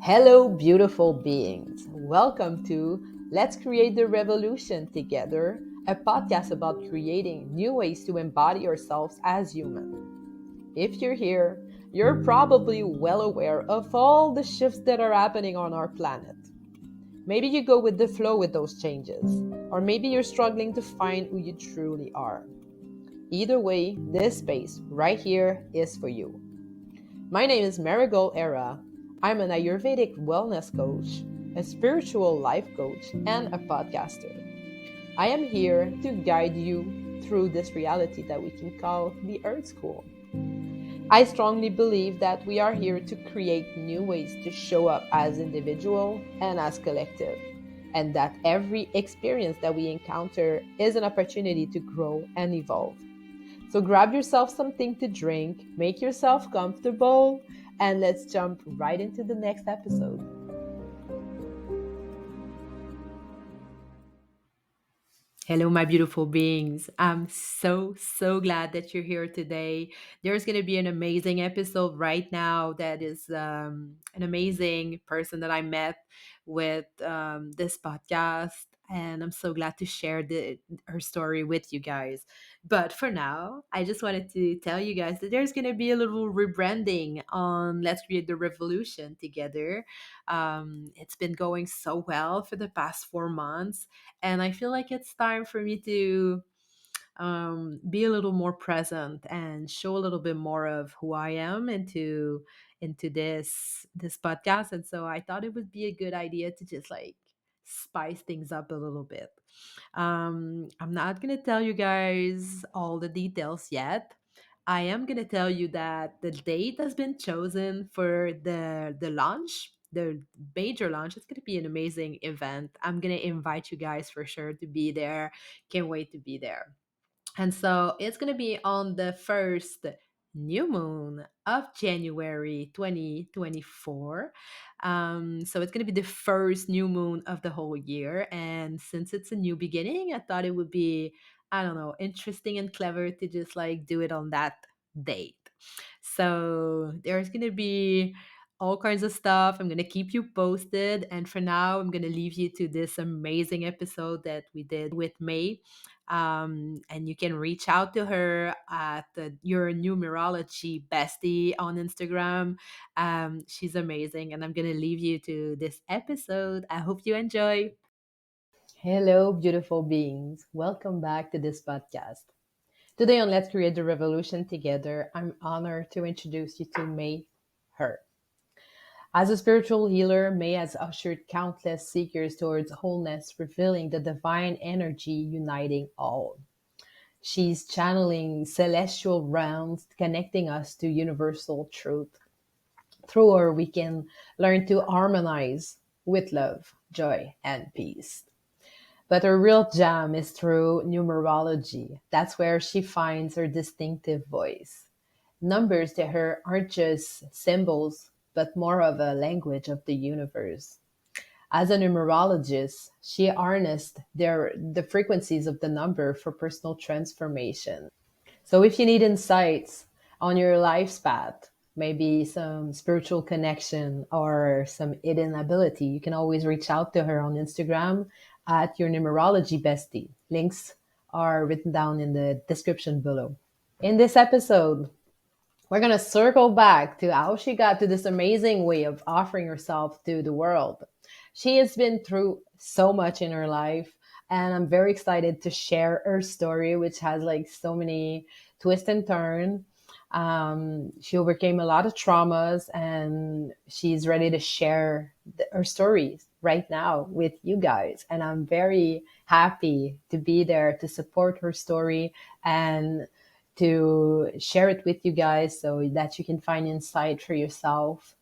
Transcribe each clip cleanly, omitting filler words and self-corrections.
Hello, beautiful beings. Welcome to Let's Create the Revolution Together, a podcast about creating new ways to embody ourselves as human. If you're here, you're probably well aware of all the shifts that are happening on our planet. Maybe you go with the flow with those changes, or maybe you're struggling to find who you truly are. Either way, this space right here is for you. My name is Marigol. I'm an Ayurvedic wellness coach, a spiritual life coach, and a podcaster. I am here to guide you through this reality that we can call the Earth School. I strongly believe that we are here to create new ways to show up as individual and as collective, and that every experience that we encounter is an opportunity to grow and evolve. So grab yourself something to drink, make yourself comfortable, and let's jump right into the next episode. Hello, my beautiful beings. I'm so glad that you're here today. There's going to be an amazing episode right now that is an amazing person that I met with this podcast. And I'm so glad to share her story with you guys. But for now, I just wanted to tell you guys that there's going to be a little rebranding on Let's Create the Revolution Together. It's been going so well for the past 4 months, and I feel like it's time for me to be a little more present and show a little bit more of who I am into this podcast. And so I thought it would be a good idea to just like spice things up a little bit. I'm not gonna tell you guys all the details yet. I am gonna tell you that the date has been chosen for the launch, the major launch. It's gonna be an amazing event. I'm gonna invite you guys for sure to be there. Can't wait to be there. And so it's going to be on the first new moon of January 2024. So it's going to be the first new moon of the whole year. And since it's a new beginning, I thought it would be, I don't know, interesting and clever to just like do it on that date. So there's going to be all kinds of stuff. I'm going to keep you posted. And for now, I'm going to leave you to this amazing episode that we did with May. And you can reach out to her at your Numerology bestie on Instagram. She's amazing, and I'm gonna leave you to this episode. I hope you enjoy. Hello, beautiful beings. Welcome back to this podcast. Today on Let's Create the Revolution Together, I'm honored to introduce you to May Her. As a spiritual healer, May has ushered countless seekers towards wholeness, revealing the divine energy uniting all. She's channeling celestial realms, connecting us to universal truth. Through her, we can learn to harmonize with love, joy, and peace. But her real jam is through numerology. That's where she finds her distinctive voice. Numbers to her aren't just symbols, but more of a language of the universe. As a numerologist, she harnessed the frequencies of the number for personal transformation. So if you need insights on your life's path, maybe some spiritual connection or some hidden ability, you can always reach out to her on Instagram at your numerology bestie. Links are written down in the description below. In this episode, we're going to circle back to how she got to this amazing way of offering herself to the world. She has been through so much in her life, and I'm very excited to share her story, which has like so many twists and turns. She overcame a lot of traumas, and she's ready to share her stories right now with you guys. And I'm very happy to be there to support her story and to share it with you guys so that you can find insight for yourself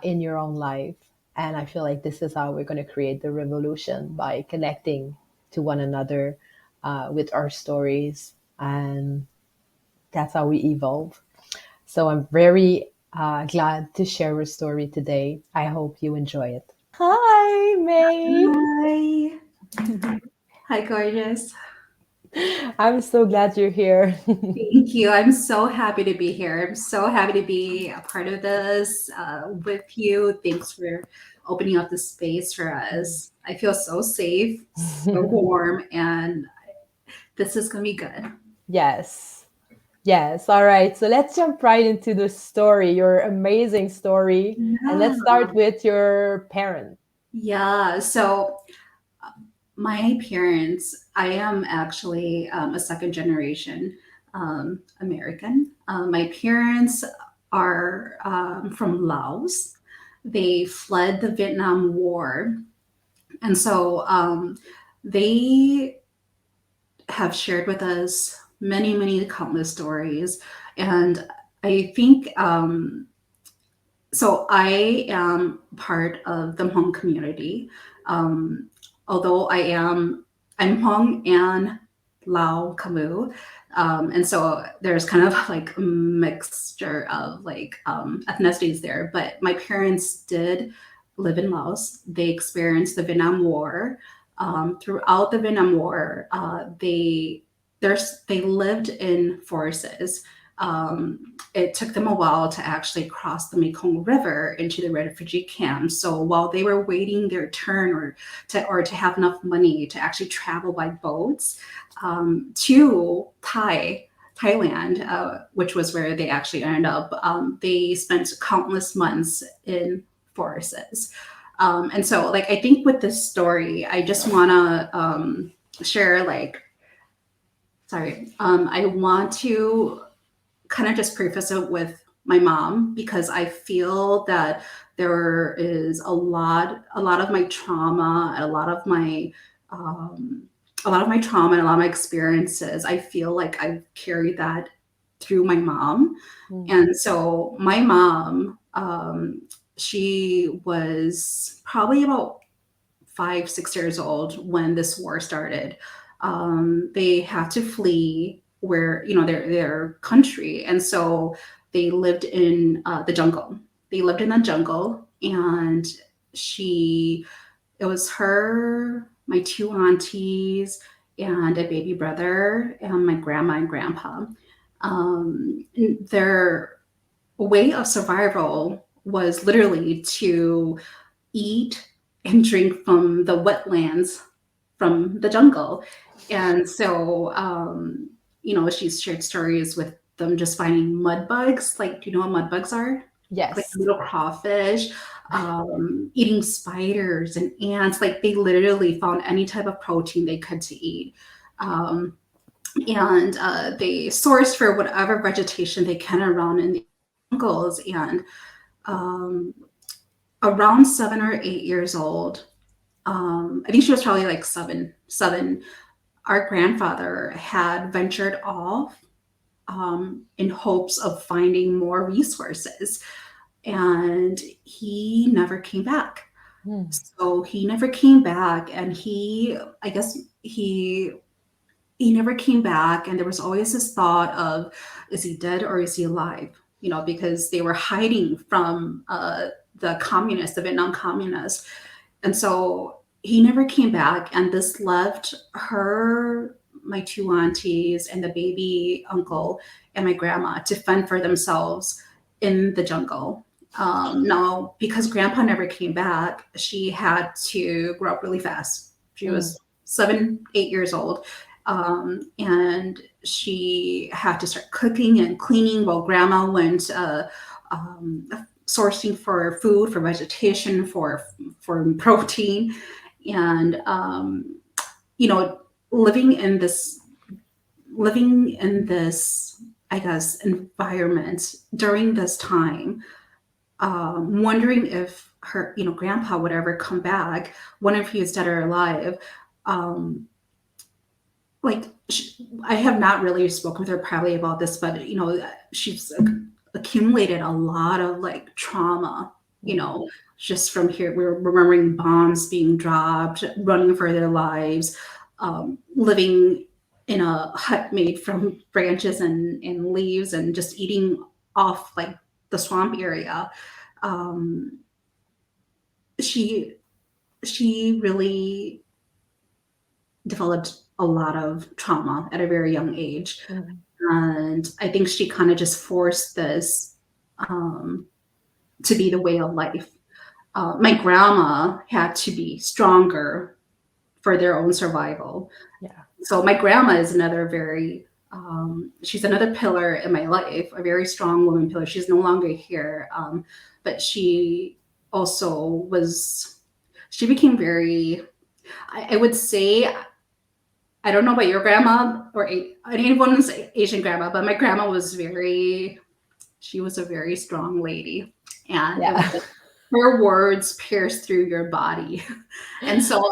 in your own life. And I feel like this is how we're going to create the revolution, by connecting to one another with our stories. And that's how we evolve. So I'm very glad to share her story today. I hope you enjoy it. Hi, May. Hi. Hi, gorgeous. I'm so glad you're here. Thank you. I'm so happy to be here. I'm so happy to be a part of this with you. Thanks for opening up the space for us. I feel so safe, so warm, and this is going to be good. Yes. Yes. All right. So let's jump right into the story, your amazing story. And let's Yeah. start with your parents. Yeah. So, my parents, I am actually a second generation American. My parents are from Laos. They fled the Vietnam War. And so they have shared with us many, many countless stories. And I think so I am part of the Hmong community. Um, although I'm Hmong and Lao Kamu. And so there's kind of like a mixture of like ethnicities there. But my parents did live in Laos. They experienced the Vietnam War. Throughout the Vietnam War, they lived in forests. It took them a while to actually cross the Mekong River into the refugee camp. So while they were waiting their turn or to have enough money to actually travel by boats to Thailand, which was where they actually ended up, they spent countless months in forests. And so, like, I think with this story, I just want to share, like, sorry, I want to kind of just preface it with my mom because I feel that there is a lot of my trauma, um, a lot of my trauma and a lot of my experiences. I feel like I've carried that through my mom, Mm, and so my mom, she was probably about 5, 6 years old when this war started. They had to flee where their country, and so they lived in the jungle. They lived in the jungle, and she it was her, my two aunties, and a baby brother, and my grandma and grandpa. Their way of survival was literally to eat and drink from the wetlands from the jungle. And so, she's shared stories with them just finding mud bugs. Like, do you know what mud bugs are? Like yes. little crawfish, eating spiders and ants. Like, they literally found any type of protein they could to eat. Um, and they sourced for whatever vegetation they can around in the jungles. And um, around 7 or 8 years old, I think she was probably like seven. Our grandfather had ventured off in hopes of finding more resources, and he never came back. Mm, So he never came back, and I guess he never came back, and there was always this thought of, is he dead or is he alive? Because they were hiding from the Vietnam communists. And so he never came back, and this left her, my two aunties, and the baby uncle, and my grandma to fend for themselves in the jungle. Now, because grandpa never came back, she had to grow up really fast. She mm, was 7, 8 years old. And she had to start cooking and cleaning while grandma went um, sourcing for food, for vegetation, for protein, and you know, living in this I guess, environment during this time, wondering if her, grandpa would ever come back, wondering if he was dead or alive. Um, like I have not really spoken with her privately about this, but she's accumulated a lot of like trauma, mm, just from here. We're remembering bombs being dropped, running for their lives, living in a hut made from branches and leaves, and just eating off like the swamp area. Um, she she really developed a lot of trauma at a very young age. Mm. And I think she kind of just forced this um, to be the way of life. My grandma had to be stronger for their own survival. Yeah. So my grandma is another very she's another pillar in my life, a very strong woman pillar. She's no longer here, but she also was. She became very. I would say I don't know about your grandma or anyone's Asian grandma, but my grandma was very. She was a very strong lady, and it was Yeah. like her words pierced through your body. And so,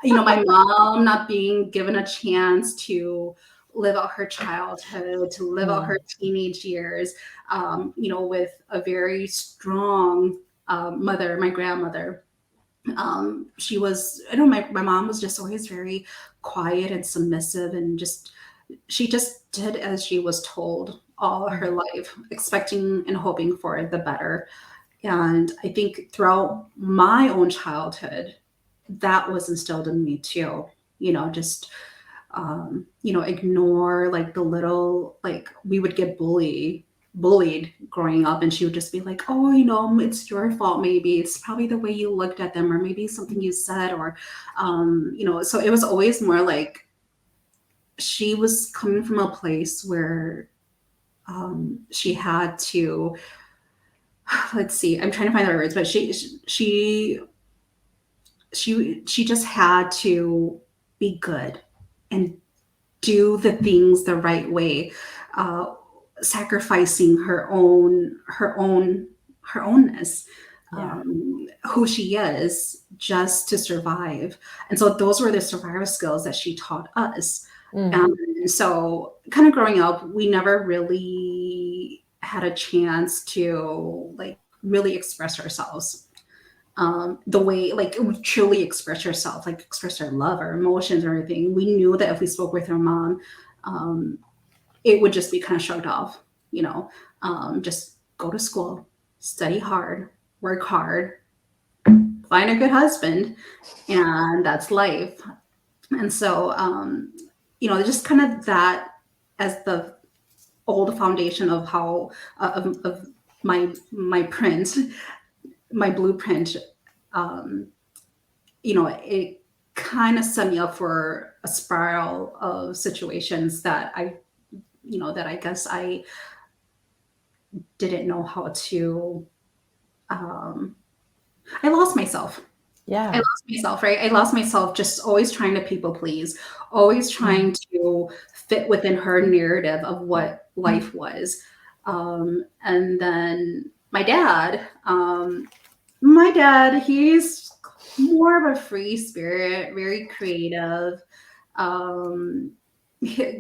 my mom not being given a chance to live out her childhood, to live out her Mm. teenage years, with a very strong mother, my grandmother. She was, I don't know, my mom was just always very quiet and submissive, and she just did as she was told all her Mm. life, expecting and hoping for the better. And I think throughout my own childhood, that was instilled in me too. Just ignore like the little like we would get bullied growing up, and she would just be like, oh, it's your fault, maybe it's probably the way you looked at them, or maybe something you said, or so it was always more like she was coming from a place where she had to let's see, I'm trying to find the right words, but she just had to be good and do the things the right way, uh, sacrificing her ownness, Yeah. who she is, just to survive. And so those were the survival skills that she taught us. Mm. And so, kind of growing up, we never really had a chance to like really express ourselves the way like truly express yourself, like express our love, our emotions, or everything. We knew that if we spoke with our mom, um, it would just be kind of shrugged off, just go to school, study hard, work hard, find a good husband, and that's life. And so, just kind of that as the old foundation of how of my print, my blueprint. Um, it kind of set me up for a spiral of situations that I guess I didn't know how to. Um, I lost myself. I Yeah. lost myself, right? I lost myself just always trying to people please, always trying Mm. to fit within her narrative of what life was. And then my dad, he's more of a free spirit, very creative. Um,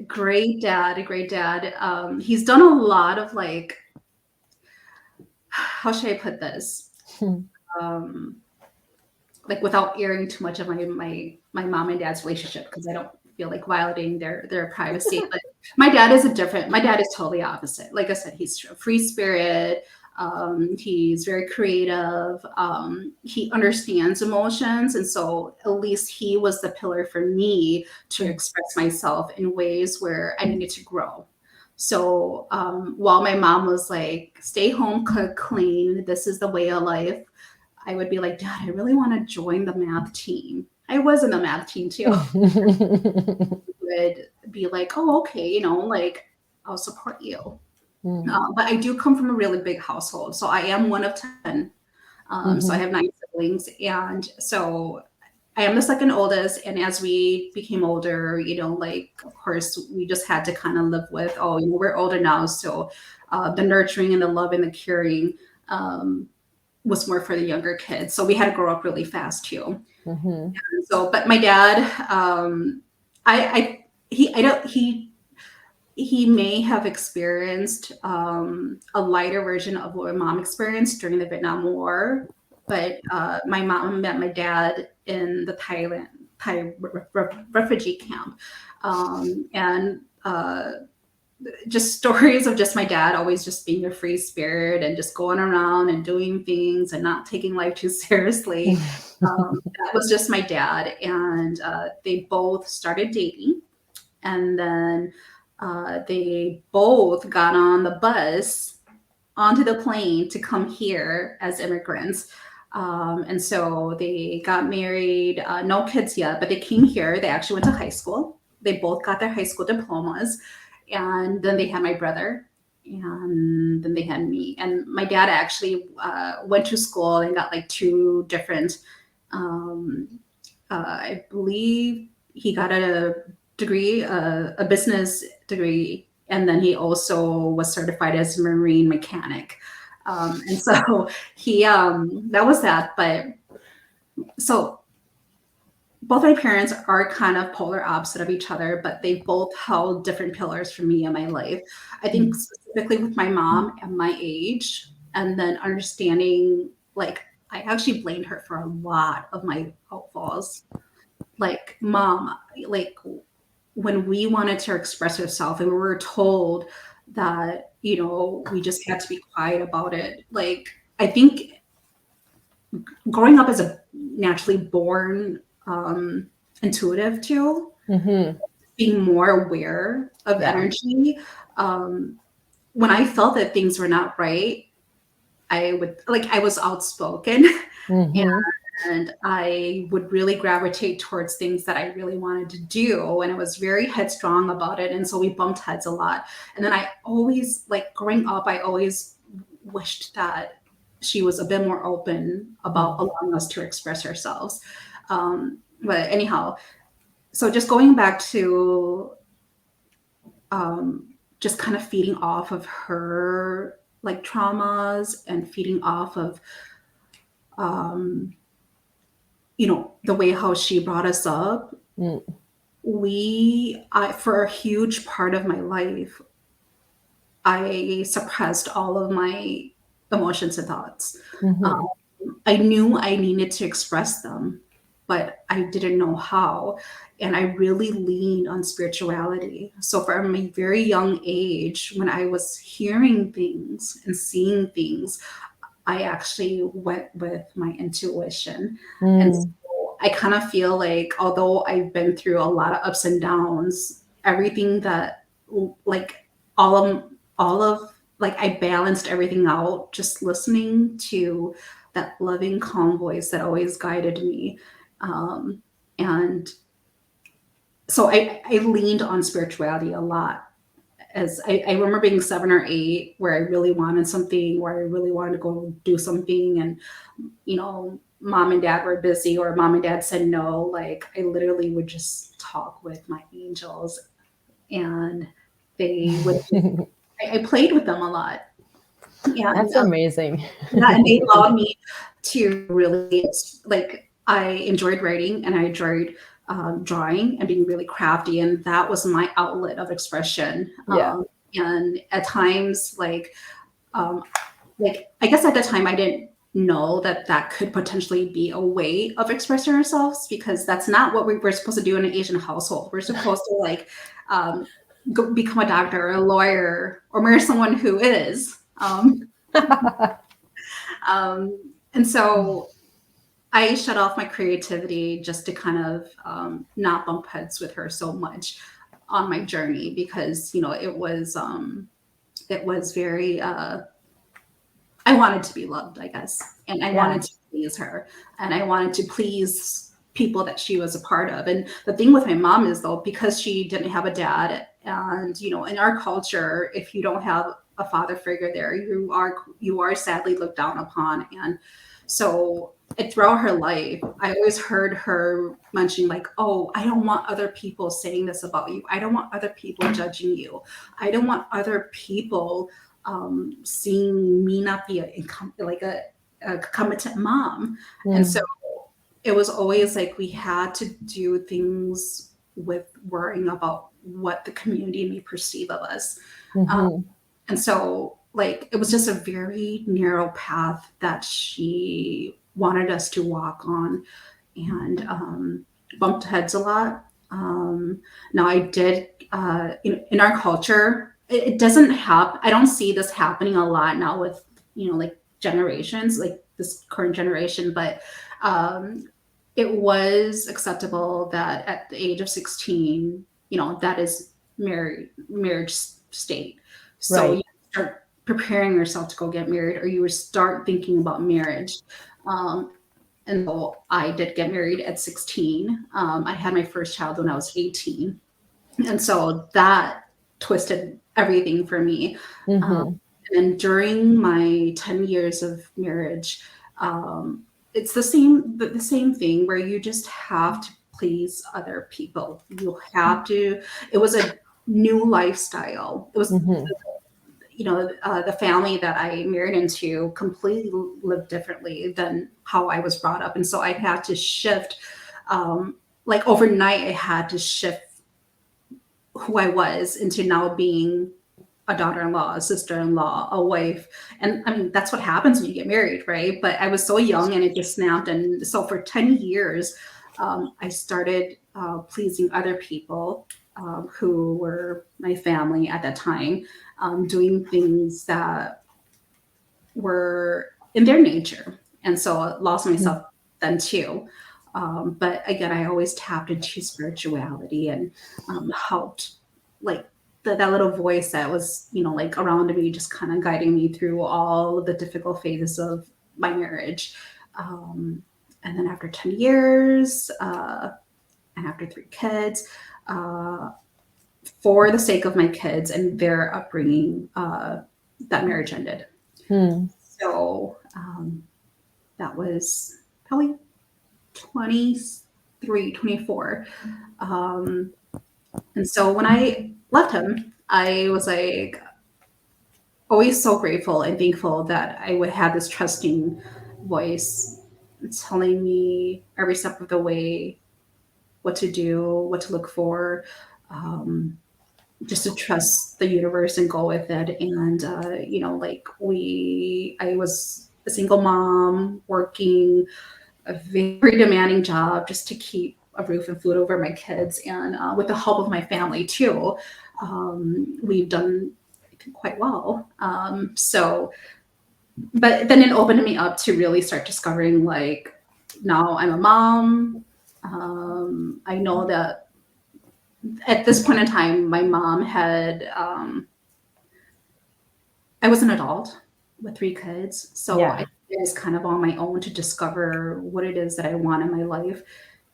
great dad. He's done a lot of like, how should I put this? Um, like without airing too much of my mom and dad's relationship, because I don't feel like violating their privacy. But my dad is totally opposite. Like I said, he's a free spirit. He's very creative. He understands emotions, and so at least he was the pillar for me to Mm. express myself in ways where I needed to grow. So while my mom was like, "Stay home, cook, clean. This is the way of life," I would be like, Dad, I really want to join the math team. I was in the math team too. Would be like, oh, okay, like I'll support you. Mm. But I do come from a really big household. So I am one of 10. So I Mhm. have 9 siblings. And so I am the second oldest. And as we became older, like, of course, we just had to kind of live with, oh, we're older now. So the nurturing and the love and the caring um, was more for the younger kids. So we had to grow up really fast too. Mhm. So, but my dad, I don't, he may have experienced a lighter version of what my mom experienced during the Vietnam War. But my mom met my dad in the Thai refugee camp, and just stories of just my dad always just being a free spirit and just going around and doing things and not taking life too seriously. That was just my dad, and they both started dating. and then they both got on the bus, onto the plane to come here as immigrants. And so they got married, no kids yet, but they came here. They actually went to high school. They both got their high school diplomas. And then they had my brother. And then they had me. And my dad actually went to school and got like two different, I believe he got a degree, a business degree, and then he also was certified as a marine mechanic. And so that was that. But so both my parents are kind of polar opposite of each other, but they both held different pillars for me in my life. I think specifically with my mom at my age, and then understanding, like, I actually blamed her for a lot of my outfalls. Like, mom, like, when we wanted to express ourselves and we were told that, we just had to be quiet about it. Like, I think growing up as a naturally born intuitive too, being more aware of energy. When I felt that things were not right, I was outspoken. And I would really gravitate towards things that I really wanted to do. And I was very headstrong about it. And so we bumped heads a lot. And then I always, like, growing up, I always wished that she was a bit more open about allowing us to express ourselves. But anyhow, so just going back to just kind of feeding off of her, like, traumas, and feeding off of the way how she brought us up. For a huge part of my life, I suppressed all of my emotions and thoughts. I knew I needed to express them, but I didn't know how. And I really leaned on spirituality. So from a very young age, when I was hearing things and seeing things, I actually went with my intuition. And so I kind of feel like, although I've been through a lot of ups and downs, everything that, like, all of like, I balanced everything out just listening to that loving, calm voice that always guided me. And so I leaned on spirituality a lot. As I remember being 7 or 8, where I really wanted something, where I really wanted to go do something, and mom and dad were busy, or mom and dad said no. Like, I literally would just talk with my angels, and they would. I played with them a lot. Yeah, That's amazing. yeah, and they allowed me to really, like, I enjoyed writing, and I enjoyed drawing and being really crafty, and that was my outlet of expression. And at times, like, I guess at the time I didn't know that that could potentially be a way of expressing ourselves, because that's not what we were supposed to do in an Asian household. We're supposed to, like, become a doctor or a lawyer, or marry someone who is. And so I shut off my creativity just to kind of not bump heads with her so much on my journey, because it was very I wanted to be loved, I guess, and I wanted to please her, and I wanted to please people that she was a part of. And the thing with my mom is, though, because she didn't have a dad, and in our culture, if you don't have a father figure there, you are sadly looked down upon. And so throughout her life, I always heard her mentioning, like, oh, I don't want other people saying this about you. I don't want other people judging you. I don't want other people seeing me not be a competent mom. And so it was always like we had to do things with worrying about what the community may perceive of us. And so, like, it was just a very narrow path that she wanted us to walk on, and bumped heads a lot. Now, I did, in our culture, it doesn't happen. I don't see this happening a lot now with, like, generations, like this current generation, but it was acceptable that at the age of 16, that is marriage state. So Right. you start preparing yourself to go get married, or you would start thinking about marriage. Um, and so I did get married at 16. I had my first child when I was 18. And so that twisted everything for me. Um, Mm-hmm. and then during my 10 years of marriage, um, it's the same thing where you just have to please other people. You have to, it was a new lifestyle. It was, Mm-hmm. the family that I married into completely lived differently than how I was brought up. And so I had to shift, like overnight, I had to shift who I was into now being a daughter-in-law, a sister-in-law, a wife. And I mean, that's what happens when you get married, right? But I was so young and it just snapped. And so for 10 years, I started pleasing other people who were my family at that time, doing things that were in their nature. And so I lost myself then too. But again, I always tapped into spirituality and helped, like that little voice that was, like around me, just kind of guiding me through all of the difficult phases of my marriage. Um, and then after 10 years, and after 3 kids, uh, for the sake of my kids and their upbringing, that marriage ended. Hmm. So that was probably 23, 24. Um, and so when I left him, I was like always so grateful and thankful that I would have this trusting voice telling me every step of the way what to do, what to look for, um, just to trust the universe and go with it. And, like I was a single mom working a very demanding job just to keep a roof and food over my kids. And with the help of my family too, we've done, I think, quite well. But then it opened me up to really start discovering, like, now I'm a mom. I know that at this point in time, my mom had, I was an adult with 3 kids. So I Yeah. was kind of on my own to discover what it is that I want in my life.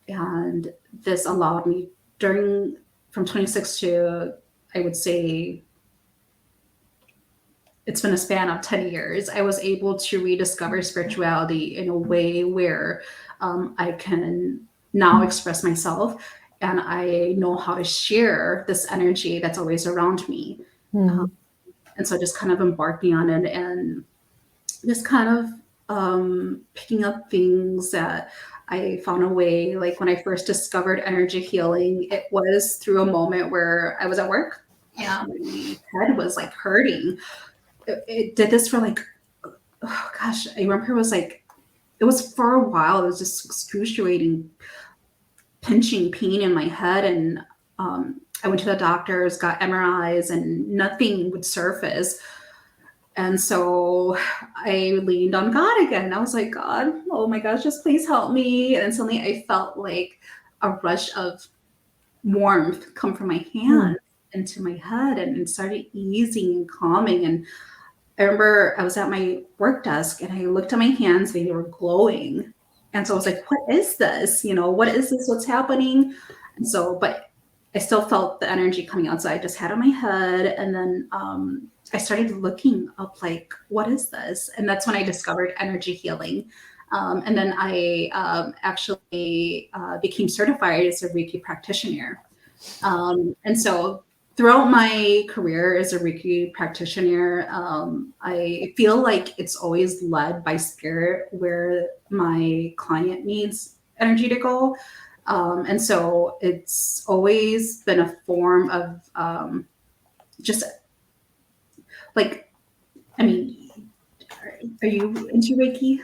And this allowed me during from 26 to, I would say, it's been a span of 10 years. I was able to rediscover spirituality in a way where I can now express myself, and I know how to share this energy that's always around me. Hmm. And so just kind of embarking on it and just kind of picking up things that I found a way. Like when I first discovered energy healing, it was through a moment where I was at work and my head was like hurting. It did this for like, oh gosh, I remember it was for a while. It was just excruciating, pinching pain in my head. And I went to the doctors, got MRIs, and nothing would surface. And so I leaned on God again. I was like, God, oh my gosh, just please help me. And then suddenly I felt like a rush of warmth come from my Hmm. hands into my head, and it started easing and calming. And I remember I was at my work desk and I looked at my hands and they were glowing. And so I was like, what is this? What is this? What's happening? And so, but I still felt the energy coming out. So I just had it on my head. And then I started looking up, like, what is this? And that's when I discovered energy healing. And then I actually became certified as a Reiki practitioner. And so throughout my career as a Reiki practitioner, I feel like it's always led by spirit where my client needs energy to go. And so it's always been a form of just like, I mean, are you into Reiki?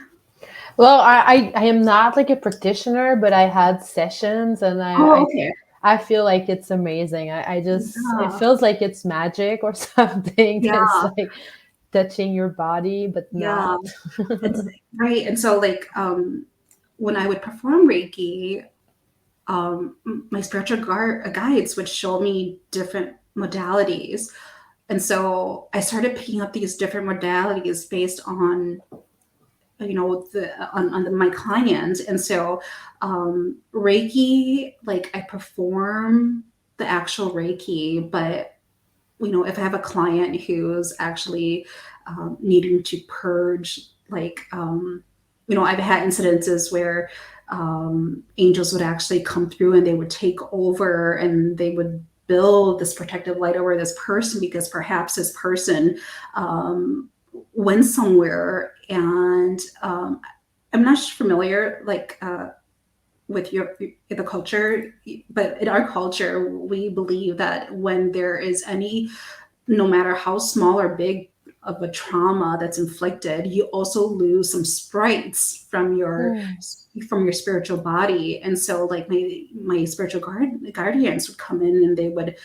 Well, I am not like a practitioner, but I had sessions, and Oh, okay. I feel like it's amazing. I just, it Yeah. feels like it's magic or something. It's Yeah. like touching your body, but Yeah. not. It's right. And so, like, when I would perform Reiki, my spiritual guides would show me different modalities. And so I started picking up these different modalities based on, my clients. And so Reiki, like I perform the actual Reiki, but if I have a client who's actually needing to purge, like, I've had incidences where angels would actually come through and they would take over and they would build this protective light over this person because perhaps this person went somewhere. And I'm not familiar, like, with the culture, but in our culture, we believe that when there is any, no matter how small or big of a trauma that's inflicted, you also lose some sprites Mm. from your spiritual body. And so, like, my spiritual guardians would come in and they would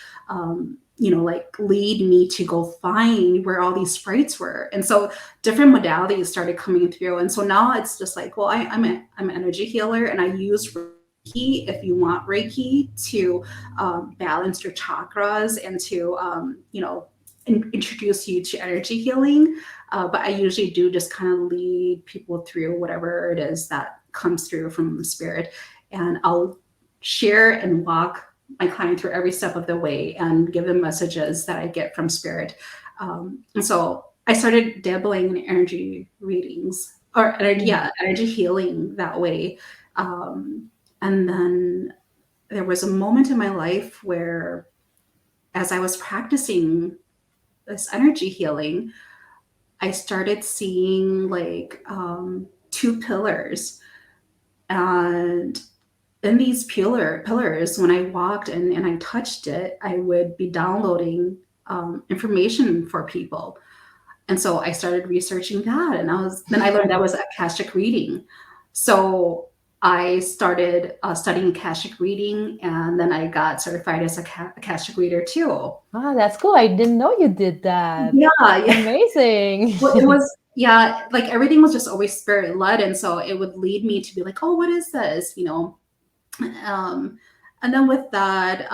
like lead me to go find where all these sprites were. And so different modalities started coming through. And so now it's just like, well, I'm an energy healer and I use Reiki, if you want Reiki, to balance your chakras and to introduce you to energy healing. But I usually do just kind of lead people through whatever it is that comes through from spirit. And I'll share and walk my client through every step of the way and give them messages that I get from spirit. And so I started dabbling in energy readings or energy, Mm. yeah, energy healing that way. And then there was a moment in my life where, as I was practicing this energy healing, I started seeing like two pillars. And in these pillars, when I walked and I touched it, I would be downloading information for people. And so I started researching that, and then I learned that was Akashic reading. So I started studying Akashic reading, and then I got certified as a Akashic reader too. Ah, that's cool. I didn't know you did that. Yeah, yeah. Amazing. Well, it was, yeah, like everything was just always spirit led, and so it would lead me to be like, oh, what is this? Um, and then with that,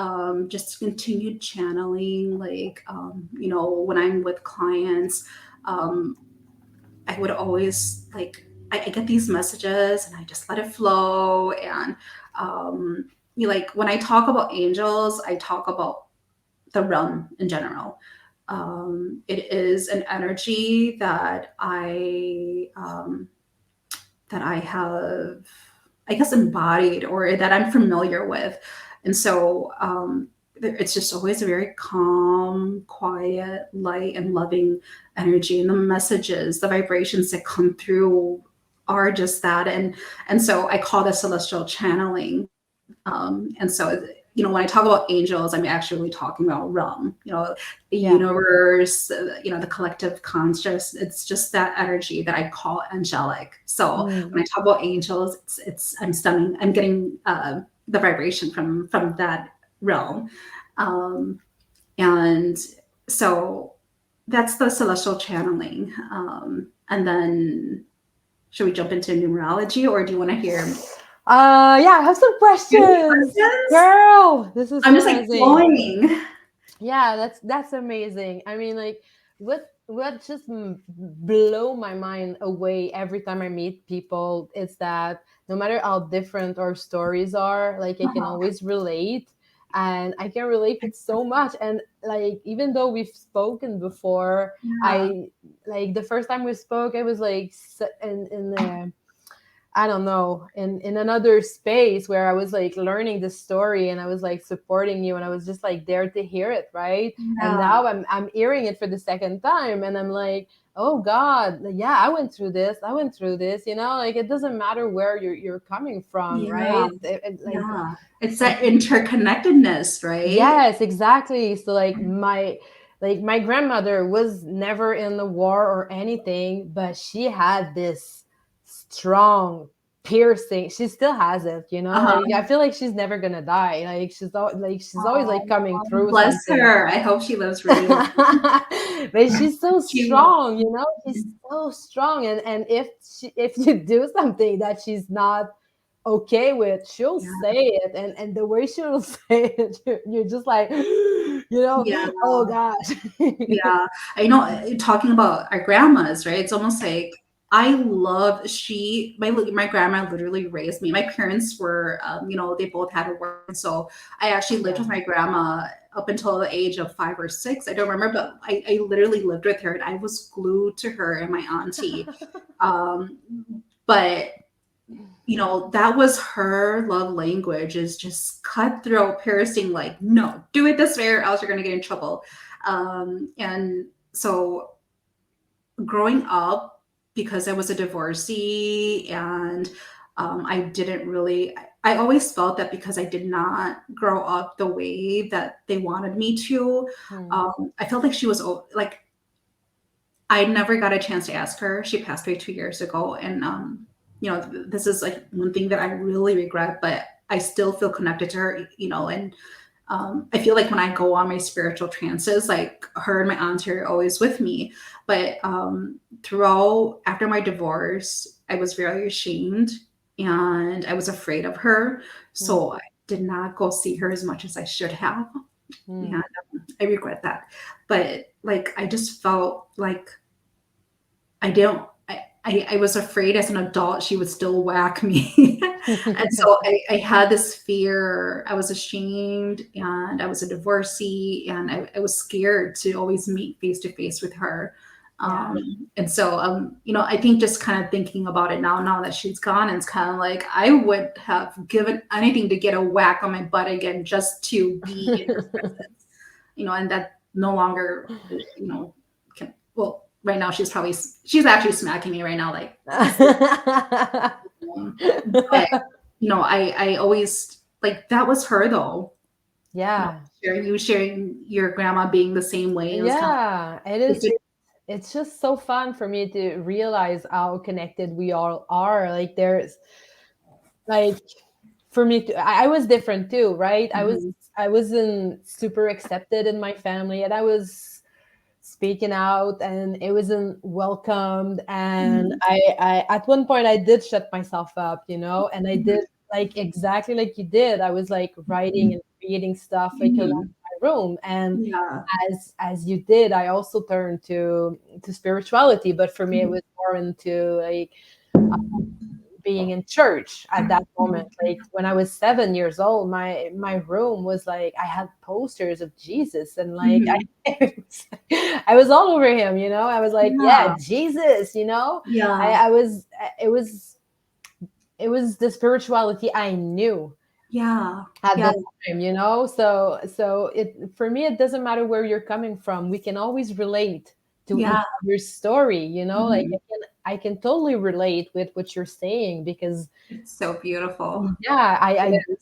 just continued channeling, like, when I'm with clients, um, I would always like, I get these messages and I just let it flow. And like when I talk about angels, I talk about the realm in general. It is an energy that I have, I guess, embodied or that I'm familiar with. And so it's just always a very calm, quiet, light, and loving energy. And the messages, the vibrations that come through are just that. And so I call this celestial channeling. And so, when I talk about angels, I'm actually talking about realm, the Yeah. universe, the collective conscious. It's just that energy that I call angelic. So Mm. when I talk about angels, I'm getting the vibration from that realm. Um, and so that's the celestial channeling. And then should we jump into numerology, or do you want to hear Yeah, I have some questions. questions? Girl, this is I'm so just like amazing. flowing. Yeah, that's amazing. I mean, like, what just blow my mind away every time I meet people is that no matter how different our stories are, like I can Uh-huh. always relate, and I can relate with so much. And like, even though we've spoken before, Yeah. I like the first time we spoke, I was like in the, I don't know, in another space where I was like learning the story and I was like supporting you and I was just like there to hear it, right? And Yeah. now I'm hearing it for the second time and I'm like, oh God, yeah, I went through this. I went through this, like it doesn't matter where you're coming from, Yeah. right? Like Yeah. It's that interconnectedness, right? yes, exactly. So like my grandmother was never in the war or anything, but she had this strong piercing. She still has it, Uh-huh. Like I feel like she's never gonna die. Like she's always like Oh, coming through bless something. her. I hope she lives really long. But she's so She will. strong, she's so strong, and if you do something that she's not okay with, she'll Yeah. say it, and the way she'll say it, you're just like, Yeah. oh gosh. Yeah, I know. Talking about our grandmas, right? It's almost like I love my grandma literally raised me. My parents were, they both had to work, and so I actually lived with Yeah. my grandma up until the age of 5 or 6. I don't remember, but I literally lived with her, and I was glued to her and my auntie. Um, but that was her love language, is just cutthroat piercing, like, no, do it this way or else you're going to get in trouble. And so growing up, because I was a divorcee, and I didn't really, I always felt that because I did not grow up the way that they wanted me to, Hmm. I felt like she was like, I never got a chance to ask her. She passed away 2 years ago, and this is like one thing that I really regret, but I still feel connected to her. And I feel like when I go on my spiritual trances, like her and my aunts are always with me. But throughout after my divorce, I was very ashamed and I was afraid of her, Hmm. so I did not go see her as much as I should have, and Hmm. I regret that. But like I just felt like I don't. I was afraid as an adult she would still whack me. And so I had this fear. I was ashamed and I was a divorcee and I was scared to always meet face to face with her. Yeah. And so, I think just kind of thinking about it now that she's gone, it's kind of like I would have given anything to get a whack on my butt again just to be in her presence, and that no longer, well, right now she's actually smacking me right now, like, but I always like that was her though. Yeah. Sharing your grandma being the same way. It was kind of Yeah, it is. like, It's just so fun for me to realize how connected we all are. Like there's like for me to, I was different too, right? mhm, I wasn't super accepted in my family, and I was speaking out, and it wasn't welcomed. And mhm, I at one point I did shut myself up, and I mhm, did like exactly like you did. I was like writing and creating stuff like around mhm. my room, and Yeah. as you did, I also turned to spirituality, but for me it Mhm, was more into like being in church at that moment. Like when I was 7 years old, my room was like I had posters of Jesus, and like mhm. I was all over him. I was like, yeah, Yeah. Jesus. I, Yeah. I was it was the spirituality I knew Yeah. at Yeah. the time. So it for me it doesn't matter where you're coming from. We can always relate to each Yeah. other's story. Like Mhm. I can totally relate with what you're saying, because It's so beautiful. yeah, It is.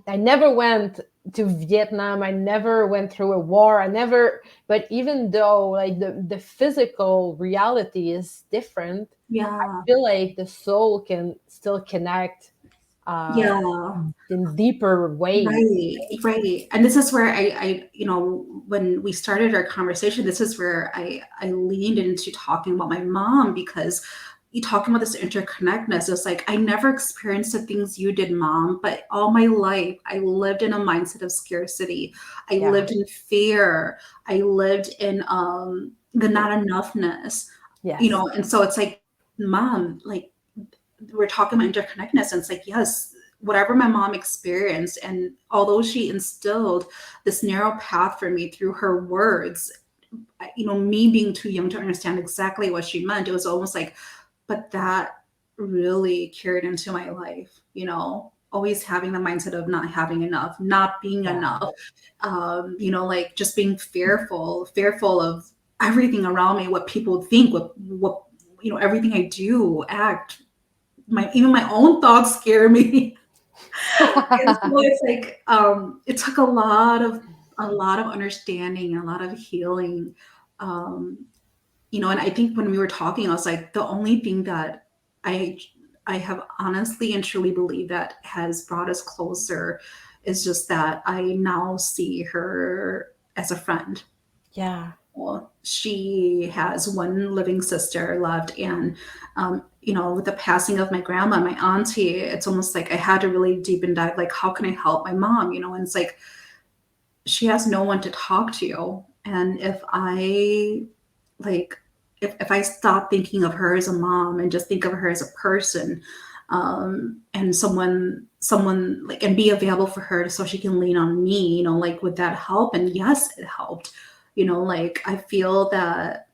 I never went to Vietnam. I never went through a war. I never, but even though like the physical reality is different, I Yeah. feel like the soul can still connect uh Yeah. in deeper ways. Right, right. And this is where when we started our conversation, this is where I leaned into talking about my mom, because you talking about this interconnectedness. It's like I never experienced the things you did, mom, but all my life I lived in a mindset of scarcity. I Yeah. lived in fear. I lived in the not enoughness, Yes. and so it's like, mom, like we're talking about interconnectedness, and it's like, yes, whatever my mom experienced, and although she instilled this narrow path for me through her words, me being too young to understand exactly what she meant, it was almost like, but that really carried into my life, always having the mindset of not having enough, not being Yeah. enough, like just being fearful of everything around me, what people would think, what everything I do, act, even my own thoughts scare me. And so it's like, it took a lot of understanding, a lot of healing. Um, and I think when we were talking, I was like, the only thing that I I have honestly and truly believe that has brought us closer is just that I now see her as a friend. Yeah. She has one living sister left, and with the passing of my grandma, my auntie, it's almost like I had to really deep and dive, like, how can I help my mom? And it's like she has no one to talk to, and like if I stop thinking of her as a mom and just think of her as a person, and someone like, and be available for her so she can lean on me, like, would that help? And yes, it helped. Like, I feel that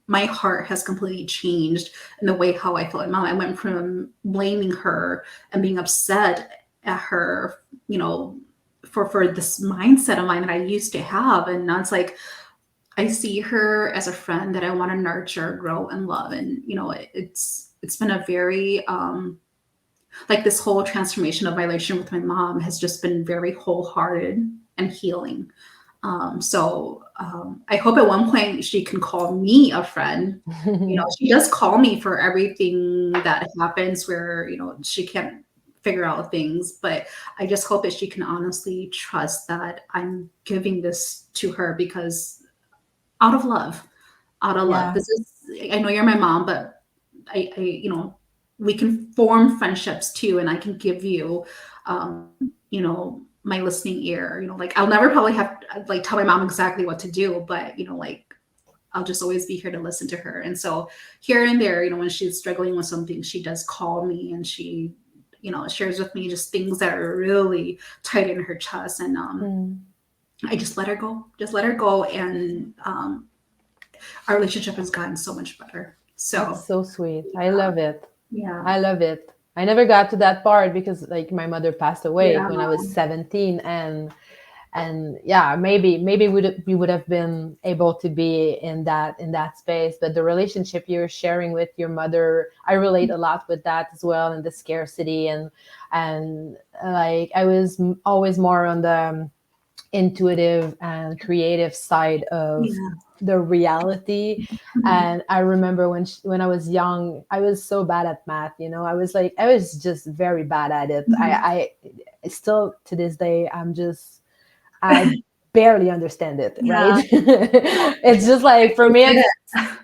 my heart has completely changed in the way how I feel my mom. I went from blaming her and being upset at her, for this mindset of mine that I used to have, and now it's like I see her as a friend that I want to nurture, grow, and love. And it's been a very like, this whole transformation of my relationship with my mom has just been very wholehearted and healing. I hope at one point she can call me a friend. She does call me for everything that happens where, she can't figure out things, but I just hope that she can honestly trust that I'm giving this to her because out of love, out of love. Yeah. This is, I know you're my mom, but we can form friendships too, and I can give you, my listening ear. Like, I'll never probably have like tell my mom exactly what to do, but like, I'll just always be here to listen to her. And so here and there, when she's struggling with something, she does call me, and she, shares with me just things that are really tight in her chest, and Mm, I just let her go, and our relationship has gotten so much better. that's So so sweet. I love it. yeah, I love it. I never got to that part because like my mother passed away yeah, when I was 17, and yeah, maybe we would have been able to be in that space, but the relationship you're sharing with your mother, I relate a lot with that as well, and the scarcity, and like I was always more on the intuitive and creative side of yeah. the reality. Mhm. And I remember when I was young, I was so bad at math. I was just very bad at it. Mhm. I still to this day, I barely understand it, right? Yeah, no, It's just like for I me, get it.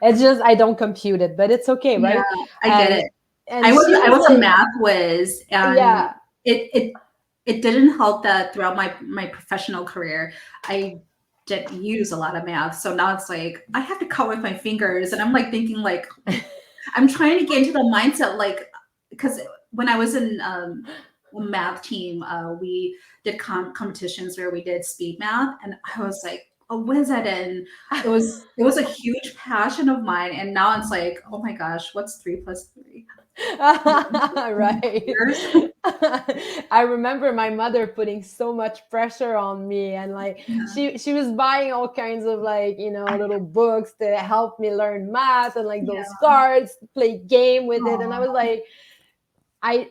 it's just I don't compute it, but it's okay, Yeah, right? I get And it. and I was she I was was a like, math whiz, and yeah. it didn't help that throughout my professional career, I didn't use a lot of math. So now it's like I have to count with my fingers, and I'm like thinking like I'm trying to get into the mindset, like, because when I was in a math team, we did competitions where we did speed math, and I was like a whiz at it, and it was a huge passion of mine. And now it's like, oh my gosh, what's 3 plus 3? Right. Years? I remember my mother putting so much pressure on me, and like Yeah, she was buying all kinds of like, little books to help me learn math, and like those yeah. cards, play game with it. And I was Aw, like, I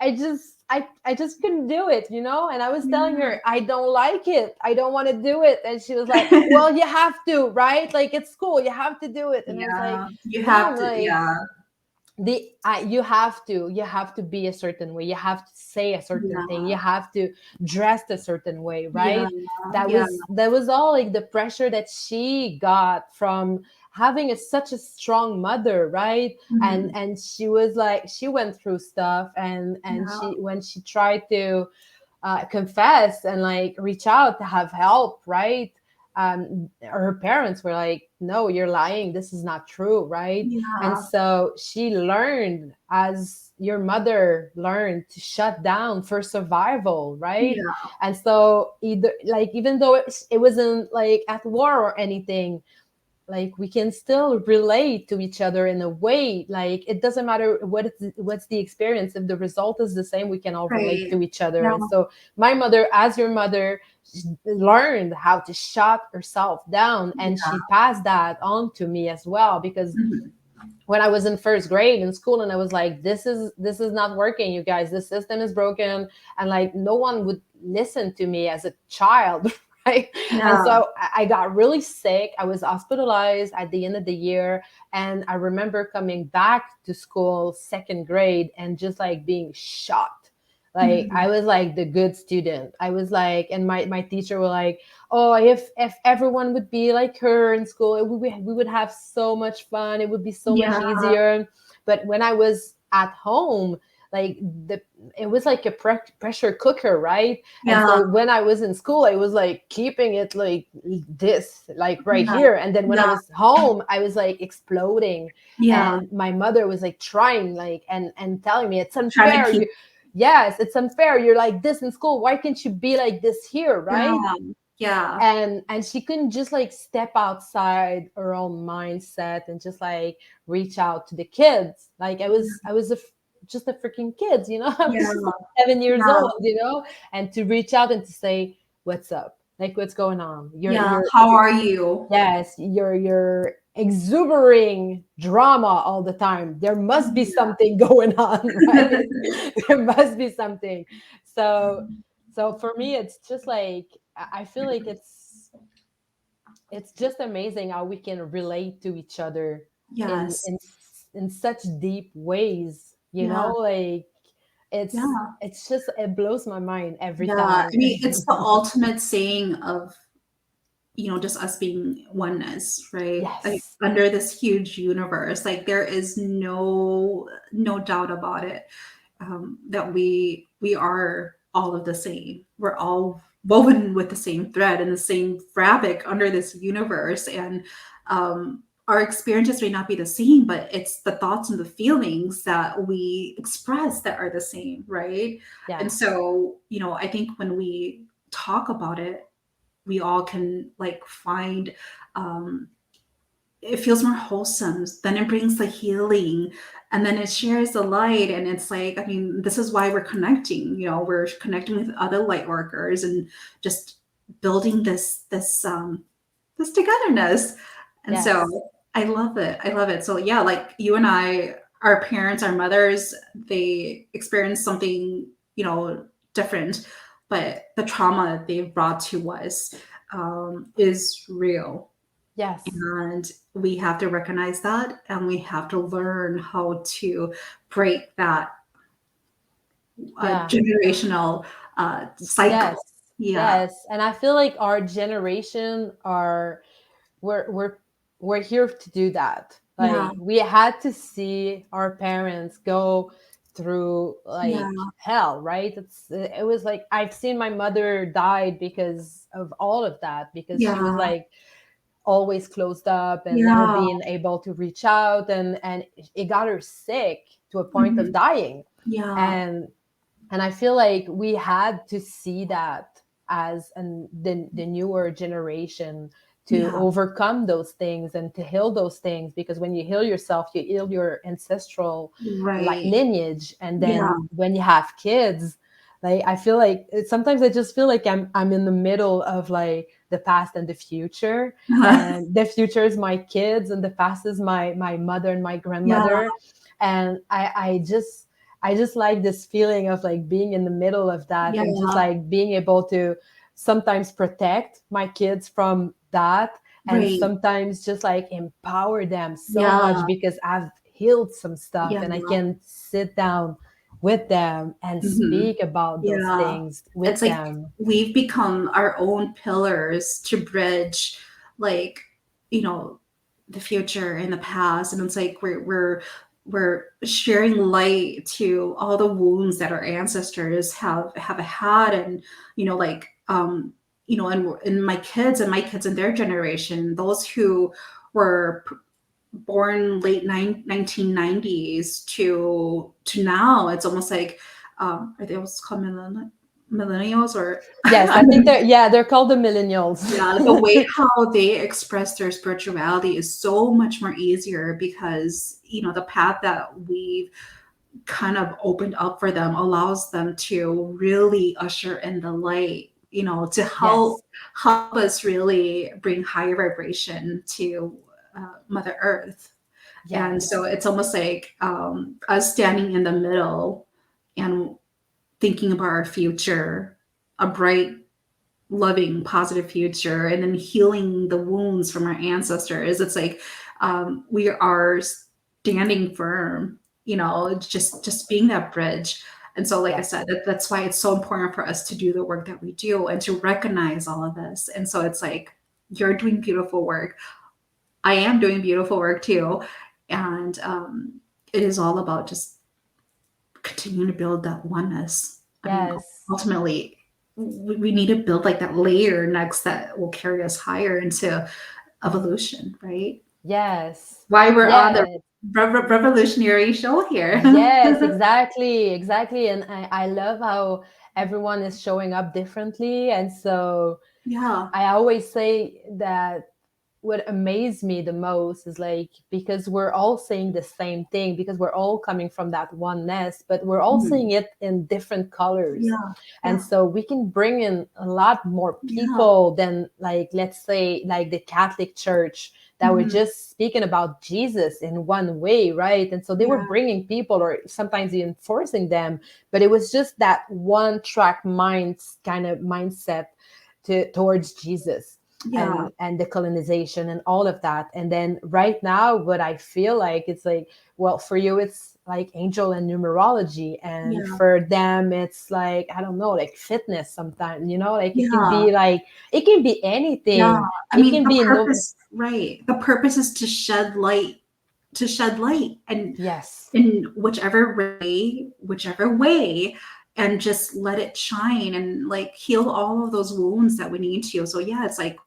just couldn't do it, and I was telling yeah. her, I don't like it. I don't want to do it. And she was like, well, you have to, right? Like, it's cool. You have to do it. And I was like, Yeah, you mom, have to, like, yeah, you have to be a certain way, you have to say a certain thing, yeah, you have to dress a certain way, yeah, right? that yeah, was that was all like the pressure that she got from having such a strong mother, right? and mhm, and she was like, she went through stuff, and yeah, she when she tried to confess and like reach out to have help, right? Her parents were like, no, you're lying, this is not true, right? And yeah, so she learned, as your mother learned, to shut down for survival, right? yeah, And so either like, even though it wasn't like at war or anything, like we can still relate to each other in a way. Like, it doesn't matter what's the experience, if the result is the same, we can all relate right, to each other. yeah, And so my mother, as your mother, learned how to shut herself down, and yeah, she passed that on to me as well. Because mhm, when I was in first grade in school, and I was like, this is not working, you guys, the system is broken, and like no one would listen to me as a child, right? And yeah, so I got really sick. I was hospitalized at the end of the year, and I remember coming back to school second grade and just like being shocked, Like Mhm. I was like the good student. I was like, and my teacher were like, oh, if everyone would be like her in school, we would have so much fun. It would be so much Yeah, easier. But when I was at home, like the it was like a pressure cooker, right? And yeah, so when I was in school, I was like keeping it like this, like right yeah, here. And then when I yeah, was home, I was like exploding. yeah. And my mother was like trying, like, and telling me it's Trying to unfair. keep, Yes, it's unfair. You're like this in school. Why can't you be like this here, right? yeah, yeah, And she couldn't just like step outside her own mindset and just like reach out to the kids. Like I was just a freaking kid, I yeah, was just like 7 years yeah, old, and to reach out and to say what's up, like what's going on. you're yeah. you're, How you're are you? yes, you're exuberating drama all the time. There must be something going on, right? There must be something. So so for me it's just like I feel like it's just amazing how we can relate to each other in Yes. in in such deep ways, Yeah. like it's Yeah. it's just it blows my mind every Yeah. I time. mean, it's the ultimate saying of, just us being oneness, right? Like Yes. under this huge universe, like there is no doubt about it. That we are all of the same. We're all woven with the same thread and the same fabric under this universe. And our experiences may not be the same, but it's the thoughts and the feelings that we express that are the same, right? And Yeah. so, I think when we talk about it, we all can like find um, it feels more wholesome. Then it brings the healing, and then it shares the light. And it's like, I mean, this is why we're connecting. We're connecting with other light workers and just building this togetherness. And so Yes. I love it. I love it. So yeah, like you and I, our parents, our mothers, they experienced something, different, but the trauma they've brought to us is real, Yes. and we have to recognize that, and we have to learn how to break that Yeah. generational cycle. Yes. Yeah, Yes. And I feel like our generation are we're we're here to do that. yeah, Like we had to see our parents go through yeah, like hell, right? It was like I've seen my mother died because of all of that, because she was yeah, like always closed up and never yeah, being able to reach out, and it got her sick to a point of mhm, dying. yeah, And I feel like we had to see that as the newer generation to yeah, overcome those things and to heal those things, because when you heal yourself you heal your ancestral like right, lineage, and yeah, then when you have kids, like I feel like sometimes I just feel like I'm in the middle of like the past and the future, and the future is my kids and the past is my mother and my yeah, grandmother. And I just like this feeling of like being in the middle of that yeah, and just like being able to sometimes protect my kids from that, and right, sometimes just like empower them so yeah, much because I've healed some stuff yeah, and I can sit down with them and mhm, speak about those yeah. things It's with like them. we've become our own pillars to bridge, like, you know, the future and the past. And it's like we're sharing light to all the wounds that our ancestors have had. And like and my kids and their generation, those who were born late 1990s to now, it's almost like are they also called millennials, or Yes, I think they're called the millennials. yeah, the way how they express their spirituality is so much more easier because the path that we've kind of opened up for them allows them to really usher in the light, to help Yes. help us really bring higher vibration to Mother Earth. And Yes. so it's almost like us standing in the middle and thinking about our future, a bright, loving, positive future, and then healing the wounds from our ancestors. It's like we are standing firm, just being that bridge. And so, like I Yes. said, that's why it's so important for us to do the work that we do and to recognize all of this. And so it's like, you're doing beautiful work. I am doing beautiful work too. And it is all about just continuing to build that oneness. I mean, Yes. ultimately, we need to build like that layer next that will carry us higher into evolution, right? Yes. Why we're on the Yes. revolutionary show here. Yes, exactly, exactly. And I love how everyone is showing up differently. And so Yeah. I always say that what amazed me the most is like, because we're all saying the same thing, because we're all coming from that oneness, but we're all Mhm. seeing it in different colors. Yeah. And Yeah. so we can bring in a lot more Yeah. people than, like, let's say, like the Catholic Church that were Mhm. just speaking about Jesus in one way, right? And so they were Yeah. bringing people, or sometimes even forcing them, but it was just that one track kind of mindset towards Jesus, Yeah. and the colonization and all of that. And then right now, what I feel like, it's like, well, for you it's like angel and numerology, and Yeah. for them it's like, I don't know, like fitness sometimes, like it can Yeah. be like, it can be Yeah. anything. I It mean, can the be no. purpose, right? The purpose is to shed light, and Yes. in whichever way, and just let it shine and like heal all of those wounds that we need to. So yeah, it's like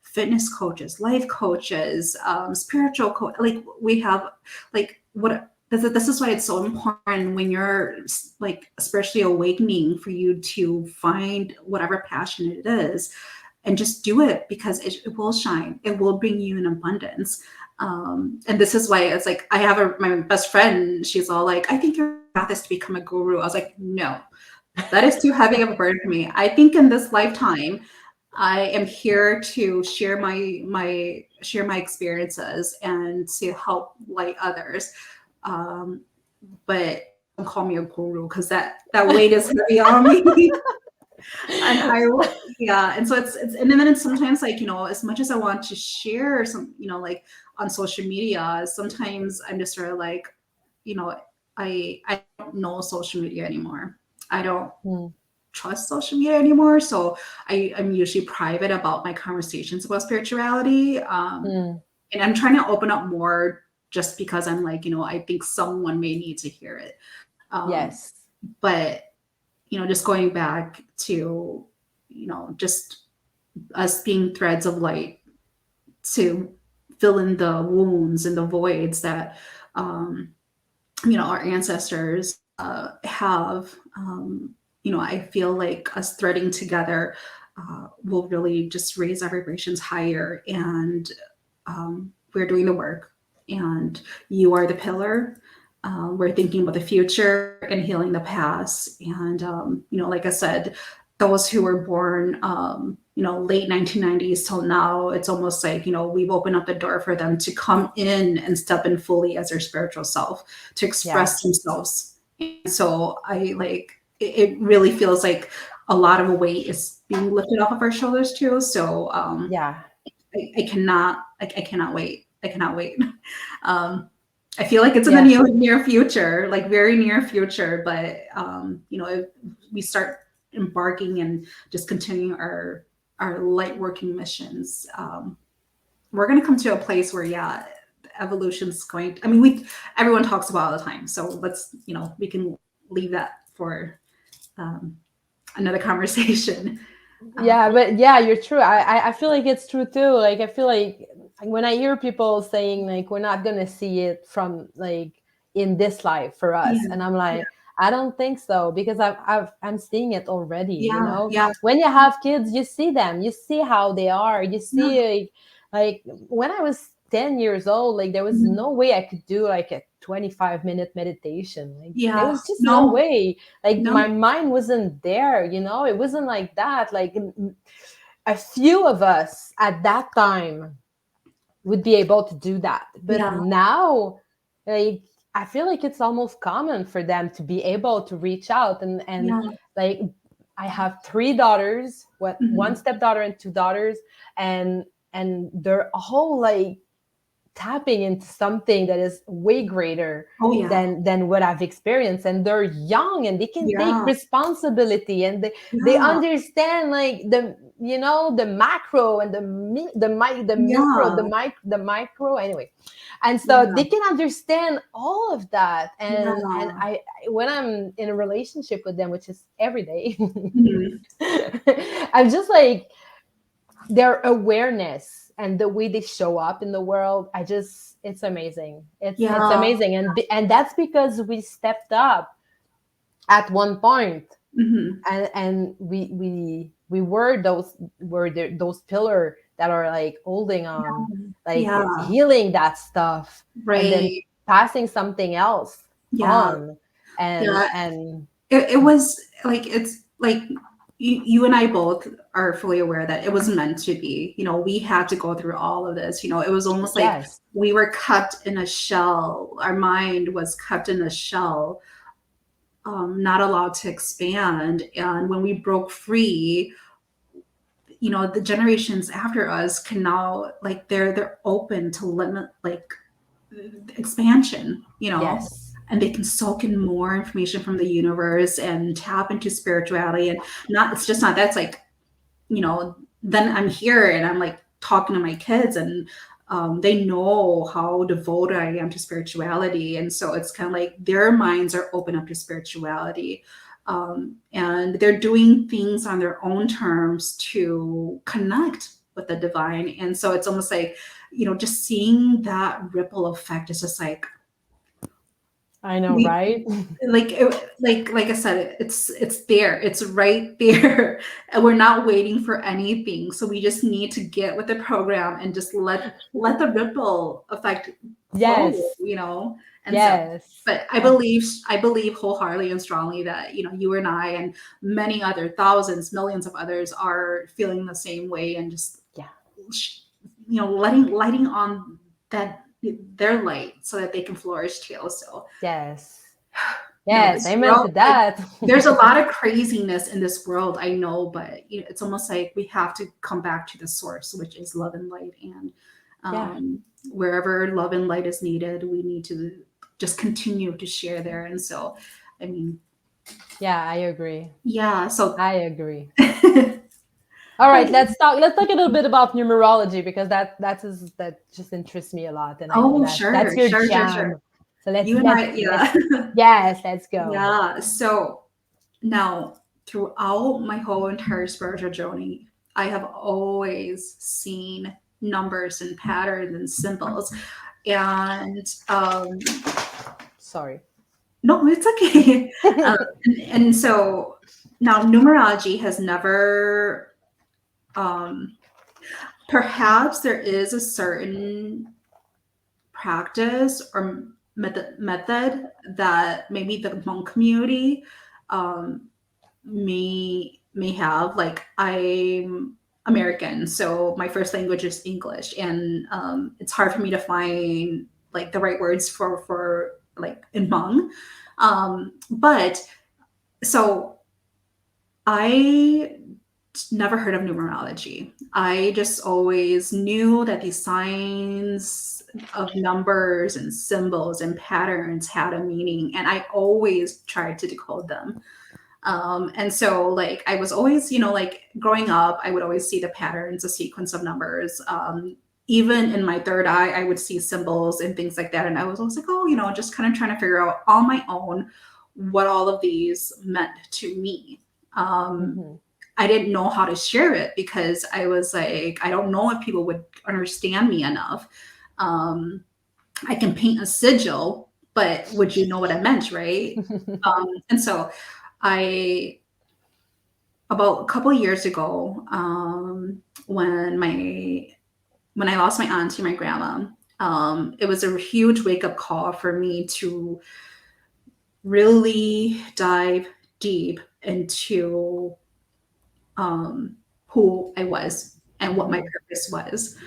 fitness coaches, life coaches, spiritual coach. Like we have, like what. This is why it's so important when you're like especially awakening, for you to find whatever passion it is and just do it, because it will shine. It will bring you an abundance. And this is why it's like I have my best friend. She's all like, "I think your path is to become a guru." I was like, "No, that is too heavy of a burden for me. I think in this lifetime, I am here to share my experiences and to help light others. Um, but don't call me a guru, because that weight is heavy on me." And yeah, and so it's and then it's sometimes like, as much as I want to share some, like on social media, sometimes I'm just sort of like, you know I don't know social media anymore. I don't Mm, trust social media anymore, so I'm usually private about my conversations about spirituality. mm, And I'm trying to open up more, just because I'm like, I think someone may need to hear it. um yes. but just going back to, just us being threads of light to fill in the wounds and the voids that, um, our ancestors have. I feel like us threading together will really just raise our vibrations higher. And we're doing the work. And you are the pillar. We're thinking about the future and healing the past. And, like I said, those who were born, late 1990s till now, it's almost like, we've opened up the door for them to come in and step in fully as their spiritual self, to Yeah. express themselves. And so it really feels like a lot of a weight is being lifted off of our shoulders too. So Yeah. I cannot wait. I cannot wait. Um, I feel like it's in the Yeah. near future, like very near future. But if we start embarking and just continuing our light working missions, we're going to come to a place where, yeah, evolution's going. I mean, everyone talks about it all the time. So let's, we can leave that for um, another conversation. Yeah, but yeah, you're true. I feel like it's true too. Like, I feel like when I hear people saying like, we're not gonna see it from like in this life for us, Yeah, and I'm yeah, like, I don't think so, because I'm seeing it already. yeah, yeah, When you have kids, you see them, you see how they are, you yeah, see like when I was 10 years old, like there was mhm, no way I could do like a 25-minute meditation. Like there yeah. was just no No, way. Like no, my mind wasn't there, it wasn't like that. Like a few of us at that time would be able to do that, but yeah, now, like, I feel like it's almost common for them to be able to reach out. And yeah, like, I have three daughters, one mhm, stepdaughter and two daughters, and they're all like tapping into something that is way greater Oh yeah. than what I've experienced. And they're young and they can take Yeah. responsibility, and they Yeah. understand like the, you know, the macro and the micro, Yeah. the micro anyway. And so Yeah. they can understand all of that. And Yeah. when I'm in a relationship with them, which is every day, Mhm. I'm just like, their awareness and the way they show up in the world, I just, it's amazing. It's Yeah. amazing. And that's because we stepped up at one point, Mhm. and we those pillar that are like holding on, like Yeah. healing that stuff, and then Right. passing something else Yeah. on. and Yeah. and It was like, it's like, you and I both are fully aware that it was meant to be. We had to go through all of this. It was almost like yes, we were kept in a shell. Our mind was kept in a shell, not allowed to expand. And when we broke free, the generations after us can now, like, they're open to limit, like, expansion. yes, And they can soak in more information from the universe and tap into spirituality. And not it's just not that's like, then I'm here and I'm like talking to my kids, and they know how devoted I am to spirituality. And so it's kind of like their minds are open up to spirituality. And they're doing things on their own terms to connect with the divine. And so it's almost like, just seeing that ripple effect is just like, I know, we right? like I said, it's there, it's right there. And we're not waiting for anything, so we just need to get with the program and just let the ripple effect flow. Yes, And so, yes. but I believe wholeheartedly and strongly that, you and I and many other thousands, millions of others are feeling the same way, and just, Yeah. lighting on that their light so that they can flourish too. So Yes. no, Yes, this amen world, to that. there's a lot of craziness in this world, I know, but it's almost like we have to come back to the source, which is love and light. And Yeah. wherever love and light is needed, we need to just continue to share there. And so, I mean, Yeah, I agree. yeah. So, I agree. All right, let's talk a little bit about numerology, because that just interests me a lot, and I know oh, that that's sure, your sure, sure, sure. jam. So let's You and let's I, let's yeah. yes, let's go. Yeah. So now, throughout my whole entire spiritual journey, I have always seen numbers and patterns and symbols. And Sorry. no, it's okay. And so now numerology has never, um, perhaps there is a certain practice or method that maybe the monk community um, may have. Like, I'm American, so my first language is English, and it's hard for me to find like the right words for like in Hmong. But so I never heard of numerology. I just always knew that these signs of numbers and symbols and patterns had a meaning, and I always tried to decode them. And so, like, I was always, like, growing up, I would always see the patterns, a sequence of numbers. Even in my third eye, I would see symbols and things like that. And I was always like, oh, just kind of trying to figure out on my own what all of these meant to me. Um, Hmm. I didn't know how to share it because I was like, I don't know if people would understand me enough. Um, I can paint a sigil, but would you know what I meant, right? And so I about a couple of years ago, when I lost my auntie, my grandma, it was a huge wake up call for me to really dive deep into who I was and what my Hmm. purpose was.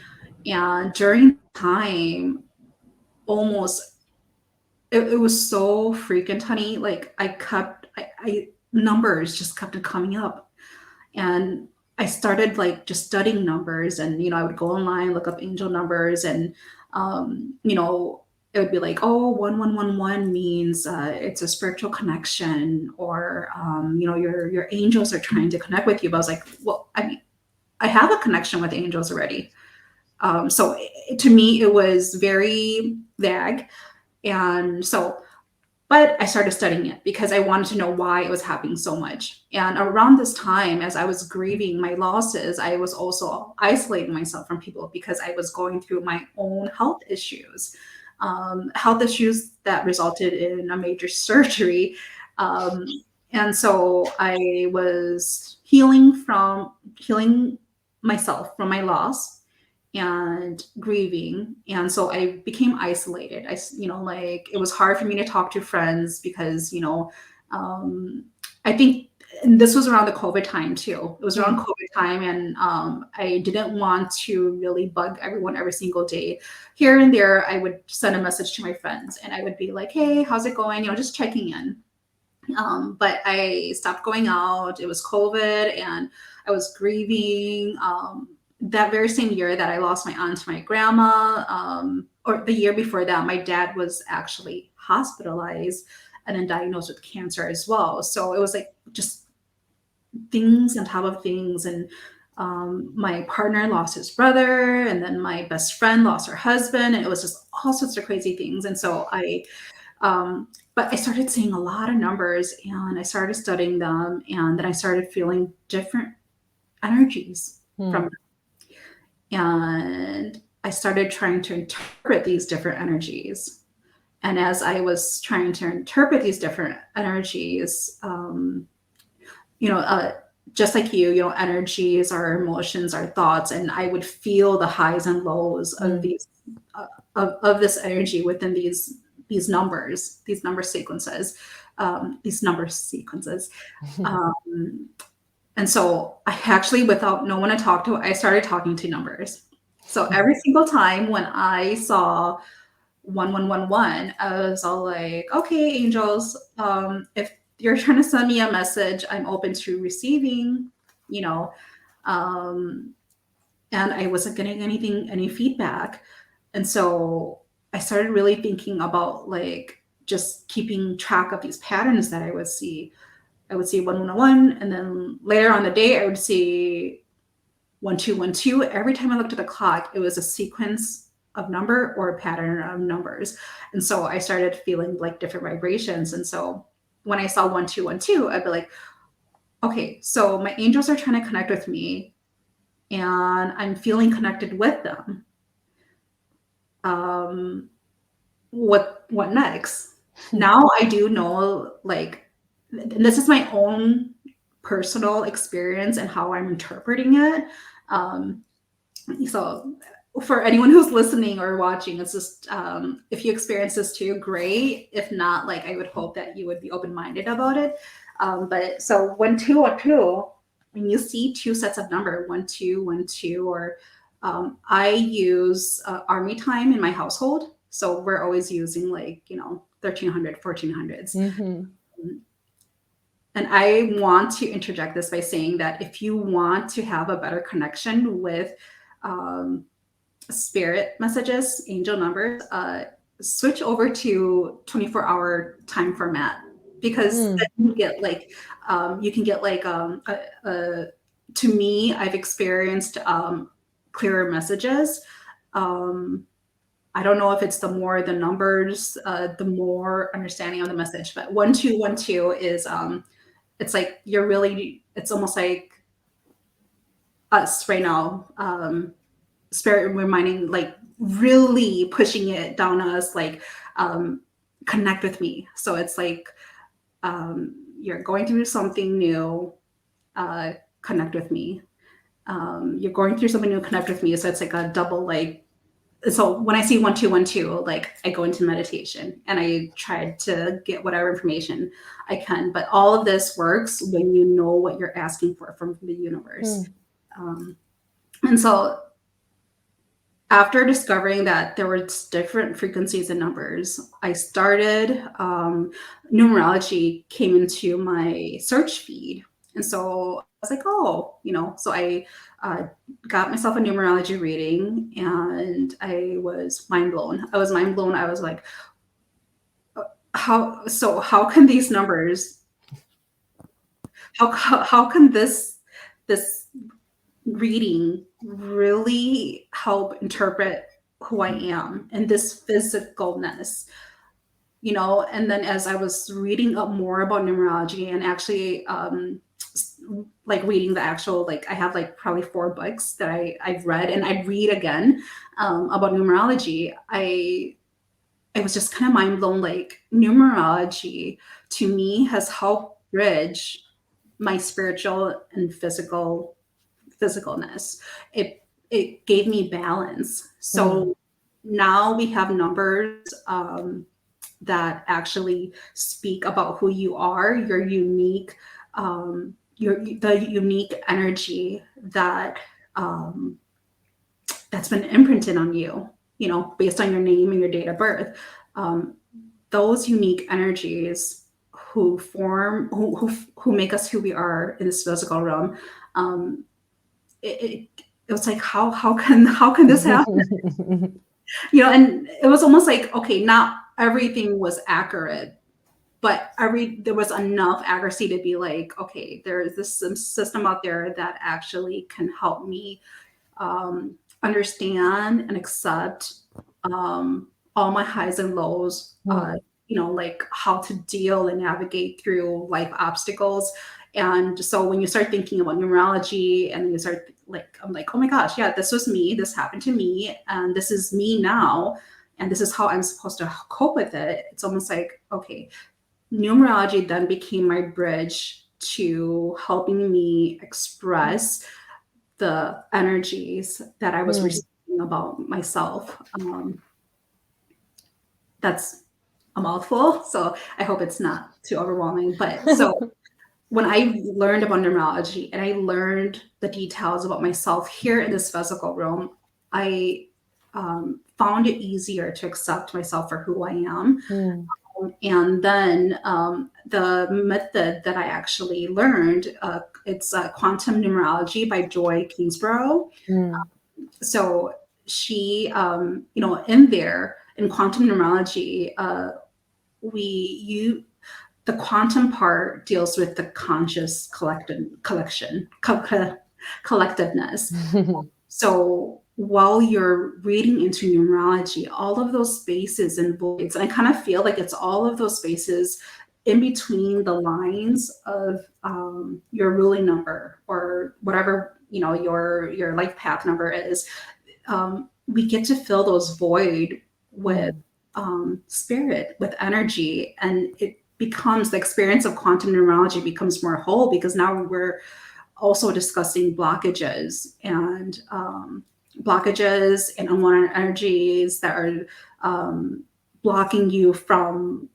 And during time, almost it was so freaking honey. Like, I numbers just kept coming up. And I started like just studying numbers, and I would go online, look up angel numbers, and You know, it would be like, oh, 1111 means it's a spiritual connection, or you know, your angels are trying to connect with you. But I was like, well, I mean, I have a connection with angels already. So to me, it was very vague. And so, but I started studying it because I wanted to know why it was happening so much. And around this time, as I was grieving my losses, I was also isolating myself from people because I was going through my own health issues that resulted in a major surgery. Um, and so I was healing myself from my loss and grieving. And so I became isolated. You know, like it was hard for me to talk to friends because, you know, I think, and this was around the COVID time too. It was around Mm. COVID time, and I didn't want to really bug everyone every single day. Here and there, I would send a message to my friends, and I would be like, "Hey, how's it going?" You know, just checking in. But I stopped going out. It was COVID, and I was grieving. That very same year that I lost my aunt to my grandma, or the year before that, my dad was actually hospitalized and then diagnosed with cancer as well. So it was like just things on top of things. And my partner lost his brother, and then my best friend lost her husband, and it was just all sorts of crazy things. And so but I started seeing a lot of numbers, and I started studying them, and then I started feeling different energies from Mm. them. And I started trying to interpret these different energies. And as I was trying to interpret these different energies, you know, just like you know, energies, our emotions, our thoughts, and I would feel the highs and lows of Mm. these of this energy within these number sequences, these number sequences. Um, and so I actually, without no one to talk to, I started talking to numbers. So every single time when I saw 1111, I was all like, okay, angels, if you're trying to send me a message, I'm open to receiving, you know. Um, and I wasn't getting any feedback. And so I started really thinking about like just keeping track of these patterns that I would see. I would see 111, and then later on the day, I would see 1212. Every time I looked at the clock, it was a sequence of number or a pattern of numbers. And so I started feeling like different vibrations. And so when I saw 1212, I'd be like, okay, so my angels are trying to connect with me, and I'm feeling connected with them. Um, what next? Now I do know, like, and this is my own personal experience and how I'm interpreting it. Um, so for anyone who's listening or watching, it's just if you experience this too, great. If not, like I would hope that you would be open-minded about it. But so 1212, when you see two sets of number 1212, or I use army time in my household, so we're always using like 1300, 1400s. Mhm. And I want to interject this by saying that if you want to have a better connection with um, spirit messages, angel numbers, switch over to 24-hour time format, because Mm. then you can get like to me, I've experienced clearer messages. Um, I don't know if it's the more the numbers, the more understanding of the message, but 1212 is it's like it's almost like us right now, spirit reminding, like really pushing it down us, like um connect with me. So it's like you're going through something new, uh connect with me. You're going through something new, connect with me. So it's like a double, like, so when I see 1212, like I go into meditation and I try to get whatever information I can. But all of this works when you know what you're asking for from the universe. Mm. Um, and so after discovering that there were different frequencies and numbers, I started numerology came into my search feed. And so was like, oh, so I uh, got myself a numerology reading, and I was mind blown. I was mind blown. I was like, how can these numbers, how can this reading really help interpret who I am and this physicalness, and then as I was reading up more about numerology and actually like reading the actual, like I have like probably 4 books that I've read and I read again about numerology. I was just kind of mind blown. Like numerology to me has helped bridge my spiritual and physicalness. It gave me balance. Mm, So now we have numbers that actually speak about who you are, your unique, the unique energy that um, that's been imprinted on you, based on your name and your date of birth. Um, those unique energies who make us who we are in this physical realm. Um, it was like how can this happen? And it was almost like, okay, not everything was accurate, but there was enough accuracy to be like, okay, there's this system out there that actually can help me understand and accept all my highs and lows, mm, like how to deal and navigate through life obstacles. And so when you start thinking about numerology and you start like, I'm like, oh my gosh, yeah, this was me. This happened to me. And this is me now. And this is how I'm supposed to cope with it. It's almost like, okay, numerology then became my bridge to helping me express the energies that I was mm. receiving about myself. That's a mouthful, so I hope it's not too overwhelming. But so when I learned about numerology and I learned the details about myself here in this physical realm, I found it easier to accept myself for who I am. Mm, And then the method that I actually learned, it's quantum numerology by Joy Kingsborough. mm, So she, in there in quantum numerology, we you the quantum part deals with the conscious collectiveness. So while you're reading into numerology, all of those spaces and voids, and I kind of feel like it's all of those spaces in between the lines of your ruling number or whatever your life path number is. We get to fill those void with mm, spirit, with energy, and it becomes the experience of quantum numerology becomes more whole because now we're also discussing blockages and unwanted energies that are blocking you from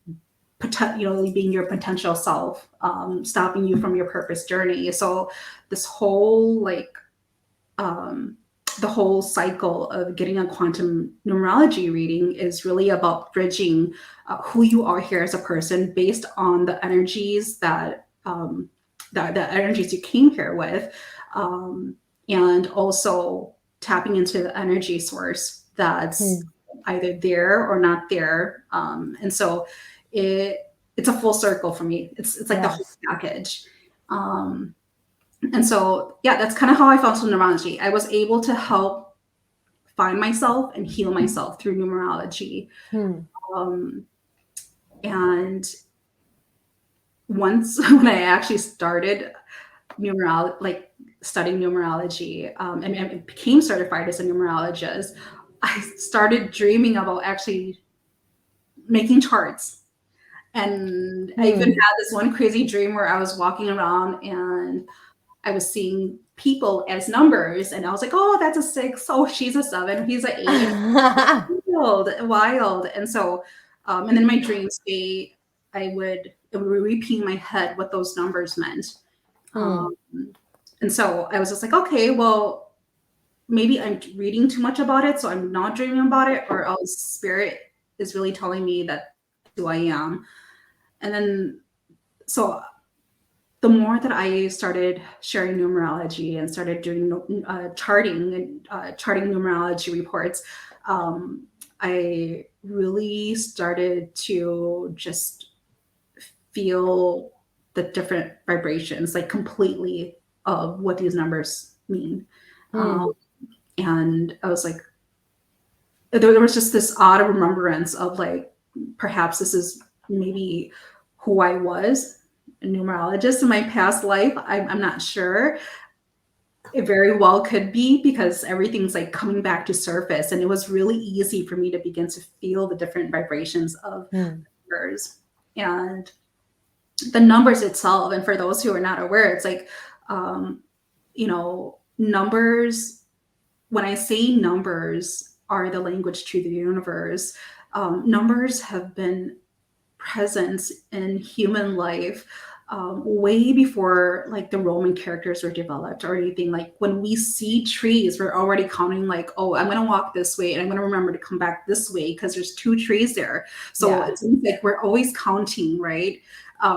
being your potential self, stopping you from your purpose journey. So this whole um, the whole cycle of getting a quantum numerology reading is really about bridging who you are here as a person based on the energies the energies you came here with, and also tapping into the energy source that's mm. either there or not there. And so it's a full circle for me. It's like the whole Yes. package. Um, and so, yeah, that's kind of how I found numerology. I was able to help find myself and heal myself through numerology. Mm, Um, and once when I actually started studying numerology, and became certified as a numerologist, I started dreaming about actually making charts. And I even mm. had this one crazy dream where I was walking around and I was seeing people as numbers, and I was like, "Oh, that's a 6. Oh, she's a 7. He's an 8." And wild, wild. And so, and then my dreams, it would repeat in my head what those numbers meant. Um, Mm, and so I was just like, okay, well, maybe I'm reading too much about it, so I'm not dreaming about it, or else spirit is really telling me that who I am. And then, so the more that I started sharing numerology and started doing charting and charting numerology reports, um, I really started to just feel the different vibrations, like completely, of what these numbers mean. Um, Hmm. and I was like, there was just this odd remembrance of like, perhaps this is maybe who I was, a numerologist in my past life. I'm not sure. It very well could be, because everything's like coming back to surface, and it was really easy for me to begin to feel the different vibrations of Hmm. numbers and the numbers itself. And for those who are not aware, it's like, um, numbers, when I say numbers are the language to the universe, numbers have been present in human life, way before like the Roman characters were developed or anything. Like when we see trees, we're already counting like, oh, I'm going to walk this way and I'm going to remember to come back this way because there's two trees there. So Yeah. it seems like we're always counting, right?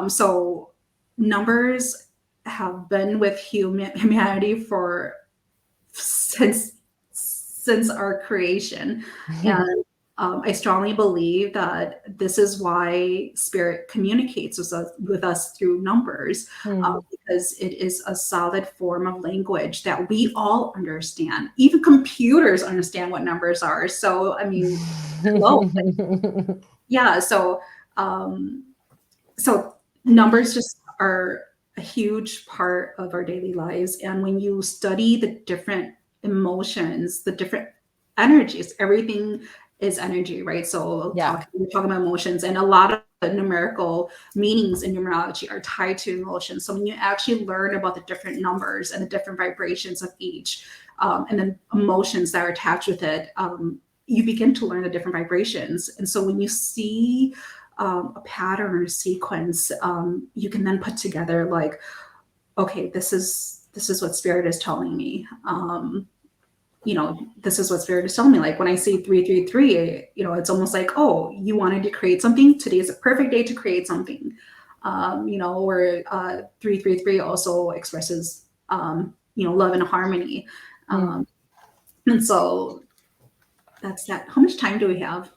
So numbers have been with humanity for since our creation. And I strongly believe that this is why spirit communicates with us through numbers, Hmm. because it is a solid form of language that we all understand. Even computers understand what numbers are. So, I mean, hello. Yeah. Um, so numbers just are a huge part of our daily lives. And when you study the different emotions, the different energies, everything is energy, right? So Yeah. we're talking about emotions, and a lot of the numerical meanings in numerology are tied to emotions. So when you actually learn about the different numbers and the different vibrations of each, and then emotions that are attached with it, you begin to learn the different vibrations. And so when you see a pattern or a sequence, you can then put together like, okay, this is what spirit is telling me. This is what spirit is telling me. Like when I see 333, it's almost like, oh, you wanted to create something. Today is a perfect day to create something. Where 333 also expresses, love and harmony. Hmm. Um, and so that's that. How much time do we have?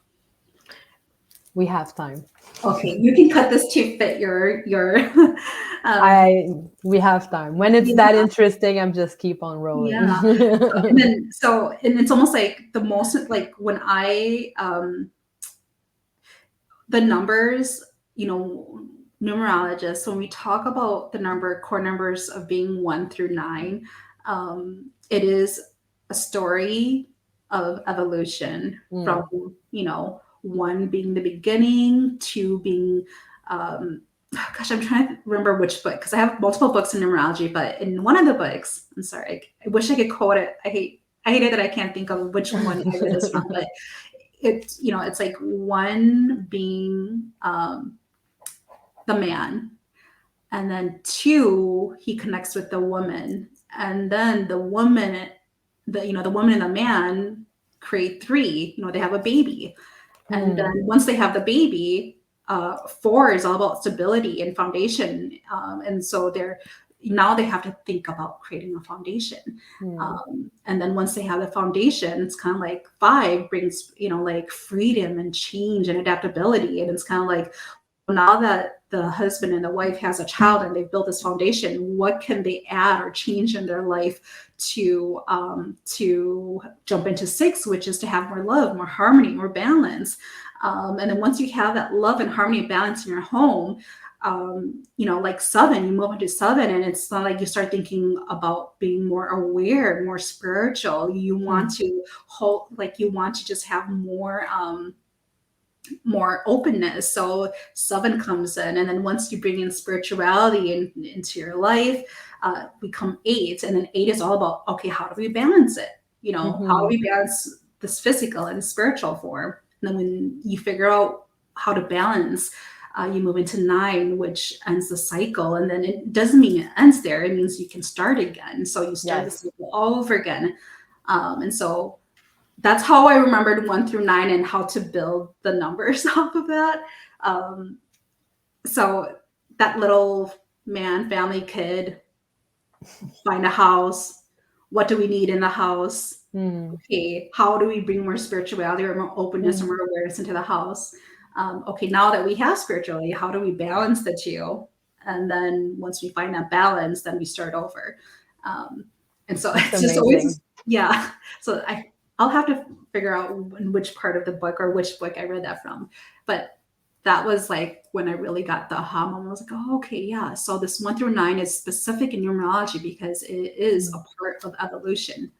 We have time. Okay, you can cut this to fit your um I we have time. When it's that yeah, interesting, I'm just keep on rolling. yeah. And it's almost like the most, like when I the numbers, numerologists, when we talk about the core numbers of being 1 through 9, it is a story of evolution from, Hmm. 1 being the beginning, 2 being, um, gosh, I'm trying to remember which book, because I have multiple books in numerology, but in one of the books, I'm sorry, I wish I could quote it. I hate it that I can't think of which one I read this from, but it's like 1 being, the man, and then 2, he connects with the woman, and then the woman and the man create 3. They have a baby, and then Hmm. once they have the baby, 4 is all about stability and foundation, and so now they have to think about creating a foundation. Hmm. And then once they have the foundation, it's kind of like 5 brings, like freedom and change and adaptability. And it's kind of like, now that the husband and the wife has a child and they've built this foundation, what can they add or change in their life to jump into 6, which is to have more love, more harmony, more balance. And then once you have that love and harmony and balance in your home, like 7, you move into 7, and it's not like you start thinking about being more aware, more spiritual. You want Hmm. to you want to just have more openness. So 7 comes in, and then once you bring in spirituality into your life, become 8, and then 8 is all about, okay, how do we balance it? How do Hmm. we balance this physical and spiritual form? And then when you figure out how to balance, you move into 9, which ends the cycle. And then it doesn't mean it ends there. It means you can start again. So you start the Yes. cycle all over again. And so that's how I remembered 1 through 9 and how to build the numbers off of that. Um, so that little man, family, kid, find a house. What do we need in the house? Mm. Okay, how do we bring more spirituality or more openness or Mm. more awareness into the house? Okay, now that we have spirituality, how do we balance the two? And then once we find that balance, then we start over. Um, and so That's it's just amazing. always, yeah. So I'll have to figure out in which part of the book or which book I read that from. But that was like when I really got the aha moment. I was like, oh, okay, yeah. So this 1 through 9 is specific in numerology because it is a Mm. part of evolution.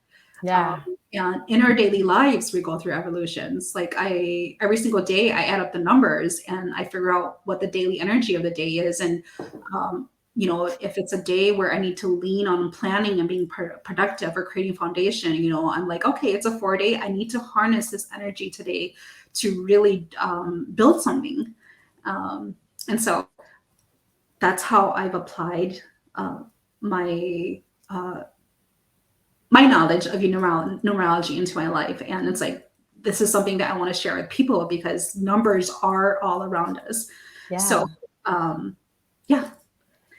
Um, Yeah. and in our daily lives, we go through evolutions. Like every single day, I add up the numbers and I figure out what the daily energy of the day is. And, if it's a day where I need to lean on planning and being productive or creating foundation, I'm like, okay, it's a 4 day. I need to harness this energy today to really build something. Um, and so that's how I've applied uh, my uh, my knowledge of numerology into my life. And it's like, this is something that I want to share with people because numbers are all around us. So, Yeah. um, yeah,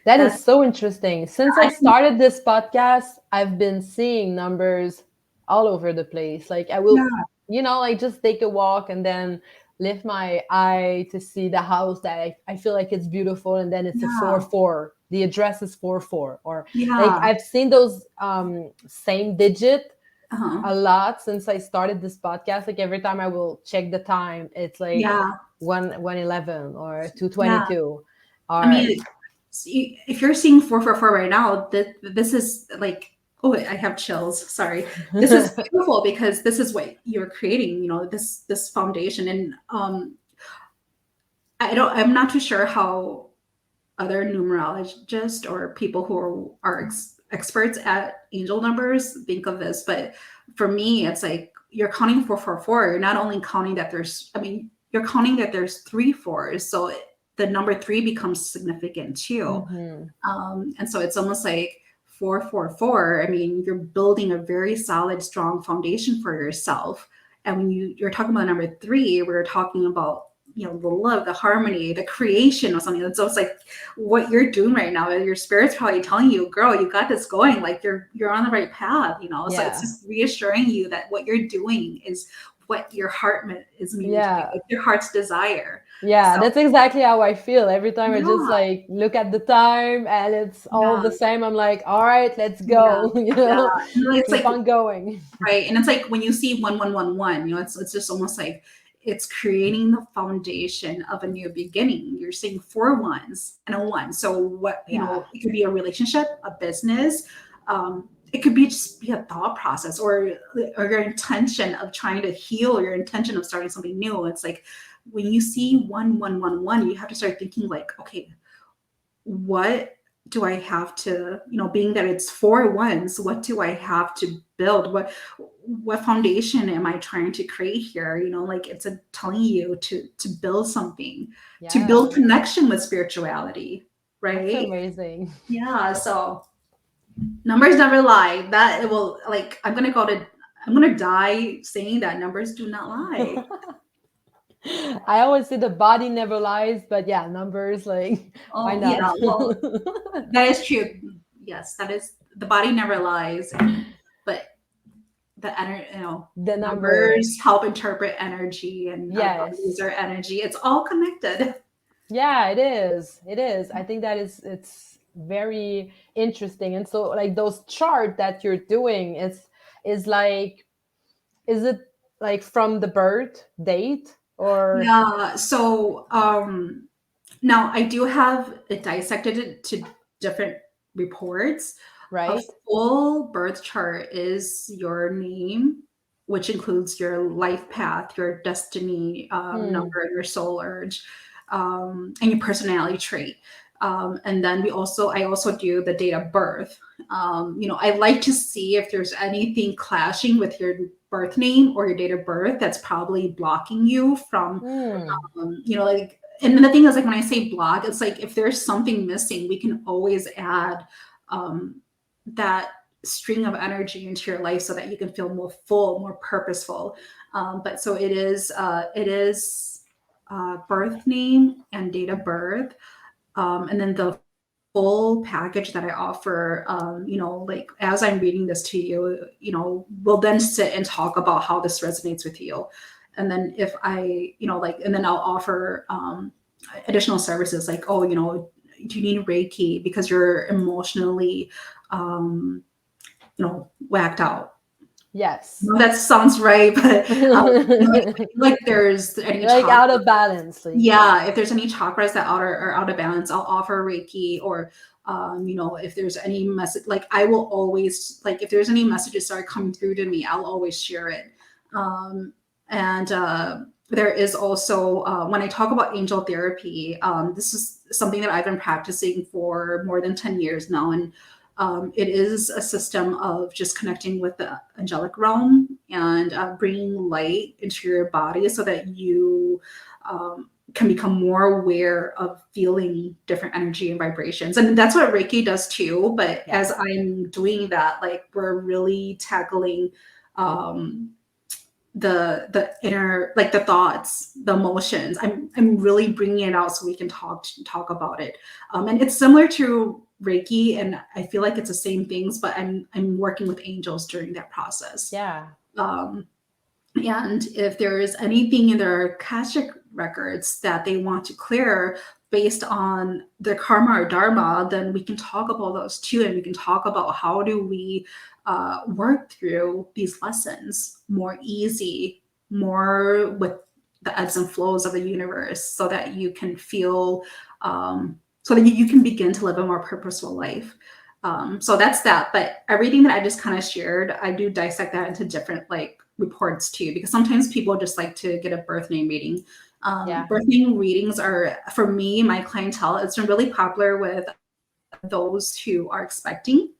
That that's, is so interesting. Since I I think, started this podcast, I've been seeing numbers all over the place. Like I will, yeah, like just take a walk and then lift my eye to see the house that I feel like it's beautiful, and then it's a yeah, 4-4. The address is 4-4. Or like yeah, I've seen those same digit uh-huh, a lot since I started this podcast. Like every time I will check the time, it's like yeah, 1:11 or yeah. 2:22. I Or mean, if you're seeing 444 right now, this is like, oh, I have chills. Sorry. This is beautiful because this is what you're creating, this foundation. And I'm not too sure how other numerologists or people who are experts at angel numbers think of this, but for me, it's like you're counting 444. You're not only counting that you're counting that there's 3 4s, so the number 3 becomes significant too. mhm. And so it's almost like 444. I mean, you're building a very solid, strong foundation for yourself. And when you're talking about number 3, we're talking about the love, the harmony, the creation of something. So it's like what you're doing right now. Your spirit's probably telling you, "Girl, you got this going. Like you're on the right path." So it's Yeah. just reassuring you that what you're doing is what your heart is meaning to you, Yeah. like your heart's desire. Yeah, So that's exactly how I feel. Every time I just yeah, like look at the time and it's all yeah, the same, I'm like, all right, let's yeah, go, yeah. And it's keep like on going. right, and it's like when you see 1111, it's just almost like it's creating the foundation of a new beginning. You're seeing 4 1s and a 1. So what Yeah. it could be a relationship, a business. It could be just be a thought process or your intention of trying to heal, your intention of starting something new. It's like when you see 1111, you have to start thinking like, okay, what do I have to, being that it's 4 1s, what do I have to build? What foundation am I trying to create here? Like telling you to build something, to build Yeah. connection with spirituality, That's right? amazing. Yeah. So numbers never lie. That it will like I'm gonna die saying that numbers do not lie. I always say the body never lies, but yeah, numbers, like, why Oh not? yeah, well, that is true. Yes, that is the body never lies, but The number. numbers help interpret energy, and our bodies Yes. are energy. It's all connected. Yeah, it is. It is. I think that it's very interesting. And so like those chart that you're doing is like, is it like from the birth date or Yeah. So now I do have it dissected to different reports. A right? full birth chart is your name, which includes your life path, your destiny Hmm. number, your soul urge, and your personality trait. And then I also do the date of birth. I like to see if there's anything clashing with your birth name or your date of birth that's probably blocking you from Hmm. like, and then the thing is, like, when I say block, it's like if there's something missing, we can always add that string of energy into your life so that you can feel more full, more purposeful. But so it is birth name and date of birth, and then the full package that I offer, like as I'm reading this to you, we'll then sit and talk about how this resonates with you. And then if I, like, and then I'll offer additional services like, oh, do you need Reiki because you're emotionally, um, whacked out? Yes. No, that sounds right, but like there's any Like chakra. out of balance, like. Yeah, if there's any chakras that are out of balance, I'll offer Reiki, or if there's any message, like I will always, like if there's any messages that are coming through to me, I'll always share it. Um, and there is also when I talk about angel therapy, this is something that I've been practicing for more than 10 years now, and it is a system of just connecting with the angelic realm and bringing light into your body so that you can become more aware of feeling different energy and vibrations. And that's what Reiki does too. But Yeah. as I'm doing that, like we're really tackling um, the inner, like the thoughts, the emotions. I'm really bringing it out so we can talk about it. And it's similar to Reiki, and I feel like it's the same things, but I'm working with angels during that process. Yeah. Um, and if there is anything in their Akashic records that they want to clear based on their karma or dharma, then we can talk about those too. And we can talk about how do we work through these lessons more easy, more with the ebbs and flows of the universe so that you can feel, so that you can begin to live a more purposeful life. So that's that. But everything that I just kind of shared, I do dissect that into different like reports too, because sometimes people just like to get a birth name reading. Yeah. Birth name readings are, for me, my clientele, it's been really popular with those who are expecting.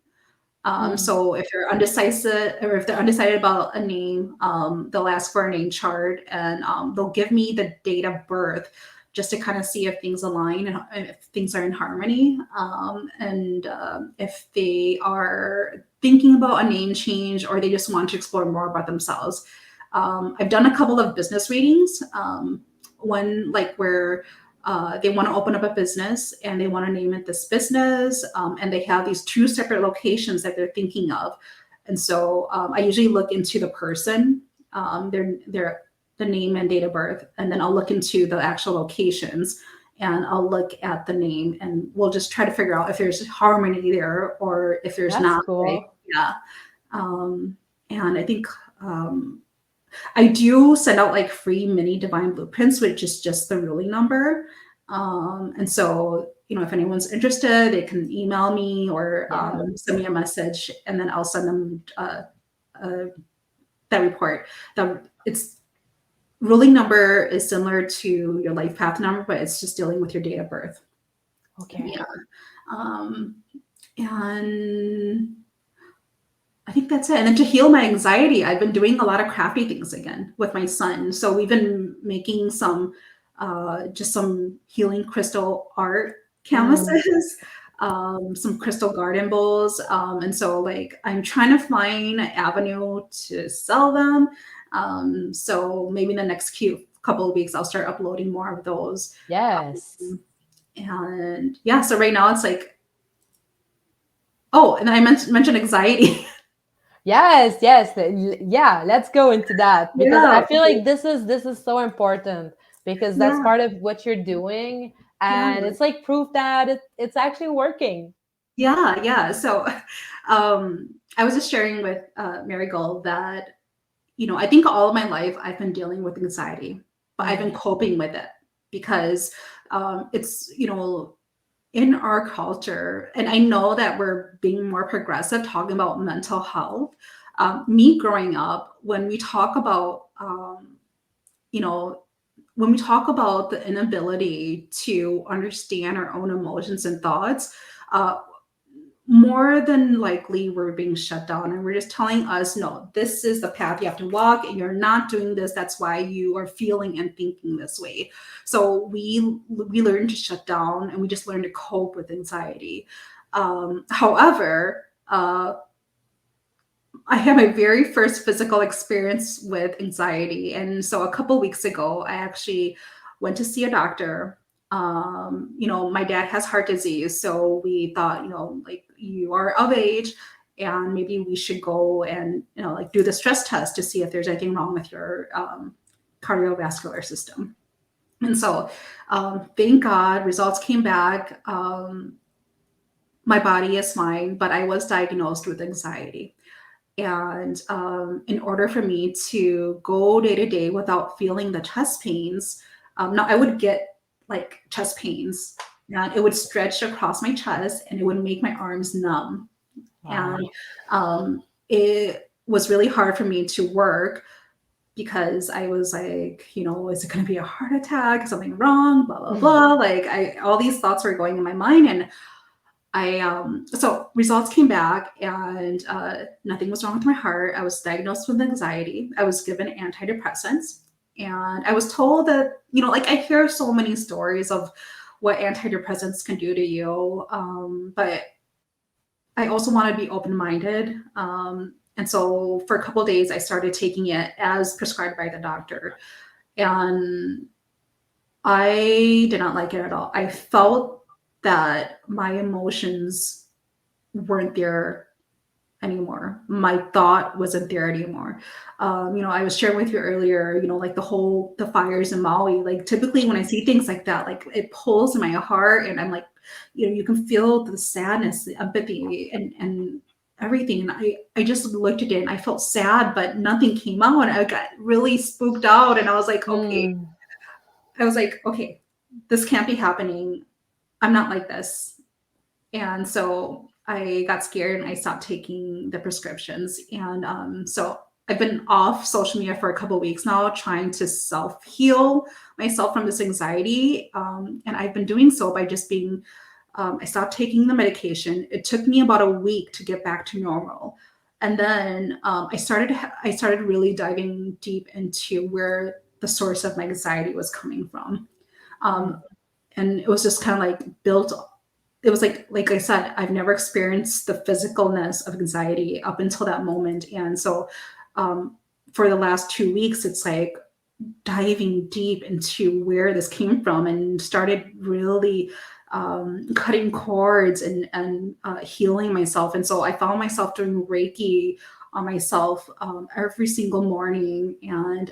Mm. So if you're undecisive, or if they're undecided about a name, they'll ask for a name chart, and they'll give me the date of birth just to kind of see if things align and if things are in harmony. And if they are thinking about a name change or they just want to explore more about themselves. I've done a couple of business readings. One like where they want to open up a business and they want to name it this business, and they have these two separate locations that they're thinking of. And so I usually look into the person, their the name and date of birth, and then I'll look into the actual locations and I'll look at the name, and we'll just try to figure out if there's harmony there or if there's That's not. Right? cool. Yeah. Um, and I think I do send out like free mini divine blueprints, which is just the ruling number. And so, if anyone's interested, they can email me or Yeah. send me a message, and then I'll send them uh, that report. That it's ruling number is similar to your life path number, but it's just dealing with your date of birth. Okay. Yeah. Um, and I think that's it. And then to heal my anxiety, I've been doing a lot of crafty things again with my son. So we've been making some, just some healing crystal art Mm. canvases, some crystal garden bowls. And so like I'm trying to find an avenue to sell them. So maybe in the next couple of weeks, I'll start uploading more of those. Yes. And yeah, so right now it's like, oh, and then I mentioned anxiety. Yes, yes. Yeah, let's go into that because Yeah. I feel like this is so important because that's Yeah. part of what you're doing Yeah. and it's like proof that it's actually working. Yeah, yeah. So, I was just sharing with Marigol that, I think all of my life I've been dealing with anxiety, but I've been Mm. coping with it because it's, in our culture, and I know that we're being more progressive talking about mental health. Me growing up, when we talk about, you know, when we talk about the inability to understand our own emotions and thoughts, uh, more than likely we're being shut down and we're just telling us, no, this is the path you have to walk and you're not doing this, that's why you are feeling and thinking this way. So we learn to shut down and we just learn to cope with anxiety. However, I had my very first physical experience with anxiety, and so a couple weeks ago I actually went to see a doctor. My dad has heart disease, so we thought, like, you are of age, and maybe we should go and, like, do the stress test to see if there's anything wrong with your cardiovascular system. And so, thank God, results came back. My body is fine, but I was diagnosed with anxiety. And in order for me to go day to day without feeling the chest pains, now I would get like chest pains, and it would stretch across my chest and it would make my arms numb. Wow. And it was really hard for me to work because I was like, is it going to be a heart attack? Something wrong? Blah blah blah. Like, all these thoughts were going in my mind, and so results came back, and nothing was wrong with my heart. I was diagnosed with anxiety. I was given antidepressants, and I was told that, like, I hear so many stories of what antidepressants can do to you, but I also want to be open-minded. And so for a couple of days, I started taking it as prescribed by the doctor, and I did not like it at all. I felt that my emotions weren't there anymore. My thought wasn't there anymore. I was sharing with you earlier, like the fires in Maui. Like, typically when I see things like that, like, it pulls in my heart, and I'm like, you can feel the sadness, the empathy, and everything. And I just looked at it and I felt sad, but nothing came out. I got really spooked out, and I was like, okay. Mm. I was like, okay, this can't be happening. I'm not like this. And so I got scared and I stopped taking the prescriptions. And so I've been off social media for a couple of weeks now, trying to self heal myself from this anxiety. And I've been doing so by just being, I stopped taking the medication. It took me about a week to get back to normal. And then I started really diving deep into where the source of my anxiety was coming from. Um, and it was just kind of like built. It was like I said, I've never experienced the physicalness of anxiety up until that moment. And so for the last 2 weeks, it's like diving deep into where this came from, and started really cutting cords and healing myself. And so I found myself doing Reiki on myself every single morning, and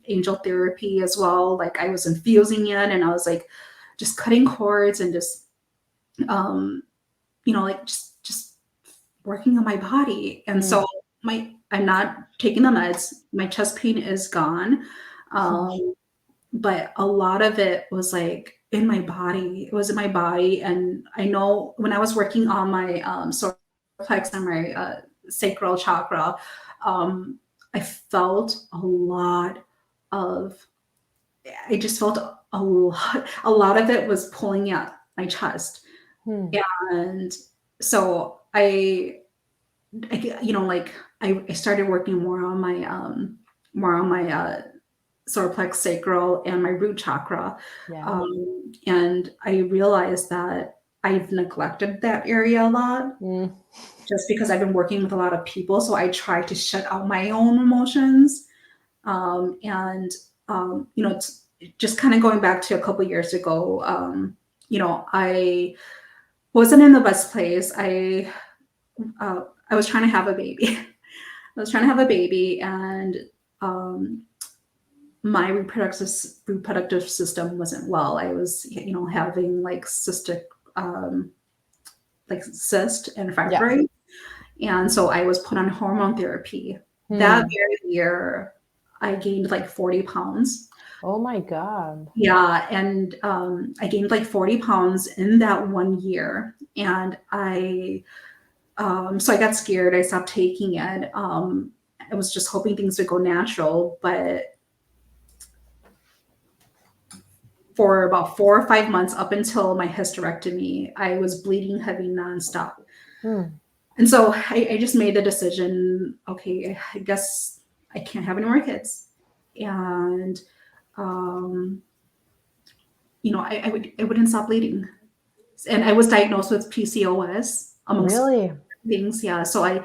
angel therapy as well. Like, I was infusing it, and I was like just cutting cords and just like just working on my body. And so I'm not taking the meds. My chest pain is gone. But a lot of it was like in my body. It was in my body. And I know when I was working on my solar plex and my sacral chakra, I felt a lot of, I just felt a lot of it was pulling at my chest. And so I started working more on my solar plex sacral and my root chakra. Yeah. And I realized that I've neglected that area a lot just because I've been working with a lot of people. So I try to shut out my own emotions. Just kind of going back to a couple years ago, I wasn't in the best place. I was trying to have a baby. And my reproductive system wasn't well. I was, having like cystic, like cyst and fibroid. And so I was put on hormone therapy. That very year, I gained like 40 pounds. Oh my God. Yeah. And I gained like 40 pounds in that 1 year. And so I got scared. I stopped taking it. I was just hoping things would go natural, but for about 4 or 5 months up until my hysterectomy, I was bleeding heavy nonstop. And so I just made the decision, okay, I guess I can't have any more kids. And, I wouldn't stop bleeding. And I was diagnosed with PCOS, amongst things. Yeah. So I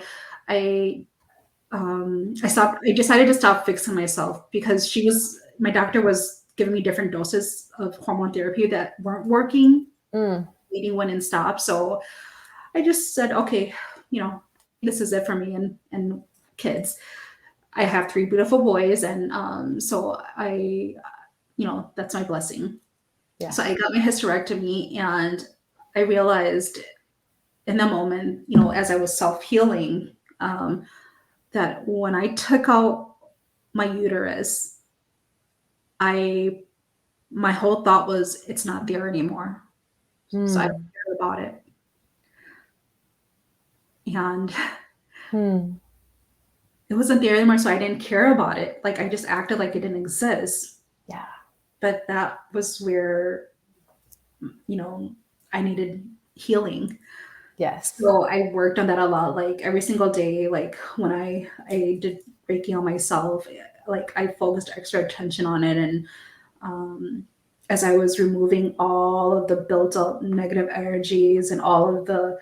decided to stop fixing myself because my doctor was giving me different doses of hormone therapy that weren't working. Mm. Bleeding went and stopped. So I just said, okay, this is it for me and kids. I have three beautiful boys, and so that's my blessing. So I Yes. got my hysterectomy, and I realized in the moment, as I was self healing, that when I took out my uterus, I my whole thought was it's not there anymore, so I don't Mm. care about it. And Mm. it wasn't there anymore, so I didn't care about it. Like I just acted like it didn't exist. Yeah. But that was where, you know, I needed healing. Yes. So I worked on that a lot, like every single day. Like when I did Reiki on myself, like I focused extra attention on it, and um, as I was removing all of the built up negative energies and all of the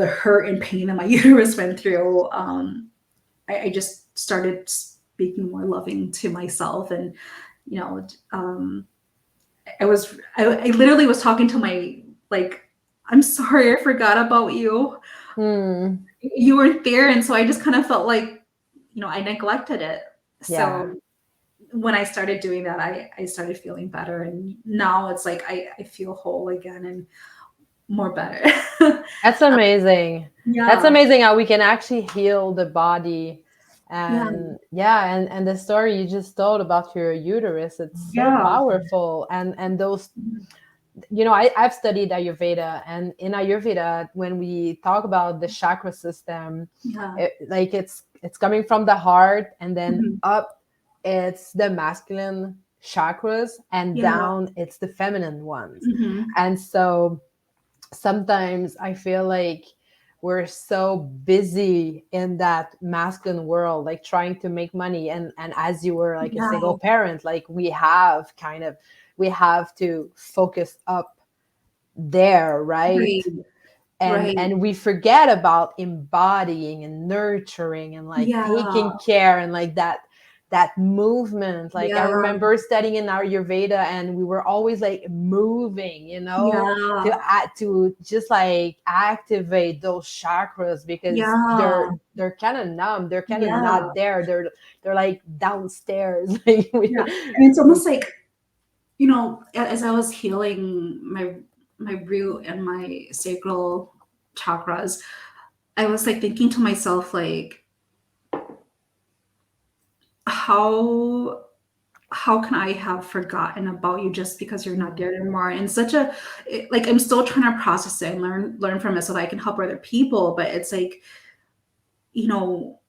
hurt and pain that my uterus went through, I just started speaking more loving to myself, and you know, um, I literally was talking to my, like, I'm sorry, I forgot about you. Mm. You weren't there, and so I just kind of felt like, I neglected it. Yeah. So when I started doing that, I started feeling better, and now it's like I feel whole again and more better. That's amazing. That's Yeah, amazing how we can actually heal the body. yeah, And yeah, and the story you just told about your uterus, it's so yeah, powerful. And those, I've studied Ayurveda, and in Ayurveda, when we talk about the chakra system, yeah. like it's coming from the heart, and then Mhm. up it's the masculine chakras, and Yeah. down it's the feminine ones. Mhm. And so sometimes I feel like we're so busy in that masculine world, like trying to make money. And as you were like a Yeah, single parent, like we have to focus up there, right? right, right. And we forget about embodying and nurturing and like Yeah, taking care, and like that movement. Like I yeah, remember studying in our Ayurveda, and we were always like moving, to yeah, to just like activate those chakras, because yeah, they're kind of numb, they're kind of yeah, not there, they're like downstairs. Like yeah. And it's almost like, as I was healing my root and my sacral chakras, I was like thinking to myself, like, how how can I have forgotten about you just because you're not there anymore? And like I'm still trying to process it and learn from it so that I can help other people. But it's like, you know,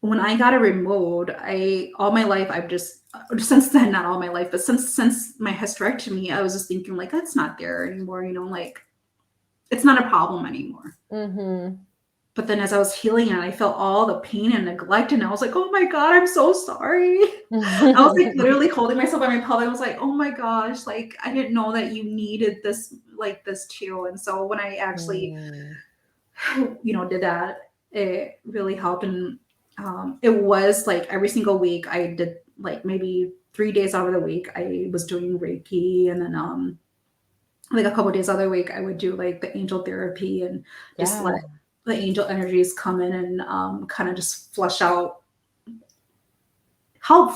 when I got it removed, I all my life I've just since then, not all my life, but since my hysterectomy, I was just thinking like that's not there anymore, like it's not a problem anymore. mm-hmm. But then as I was healing it, I felt all the pain and neglect, and I was like, oh my God, I'm so sorry. I was like literally holding myself by my pelvis. I was like, oh my gosh, like I didn't know that you needed this like this too. And so when I actually, Mm. did that, it really helped. And it was like every single week I did like maybe 3 days out of the week I was doing Reiki, and then like a couple days out of the week I would do like the angel therapy and just let Yeah. the angel energies come in and kind of just help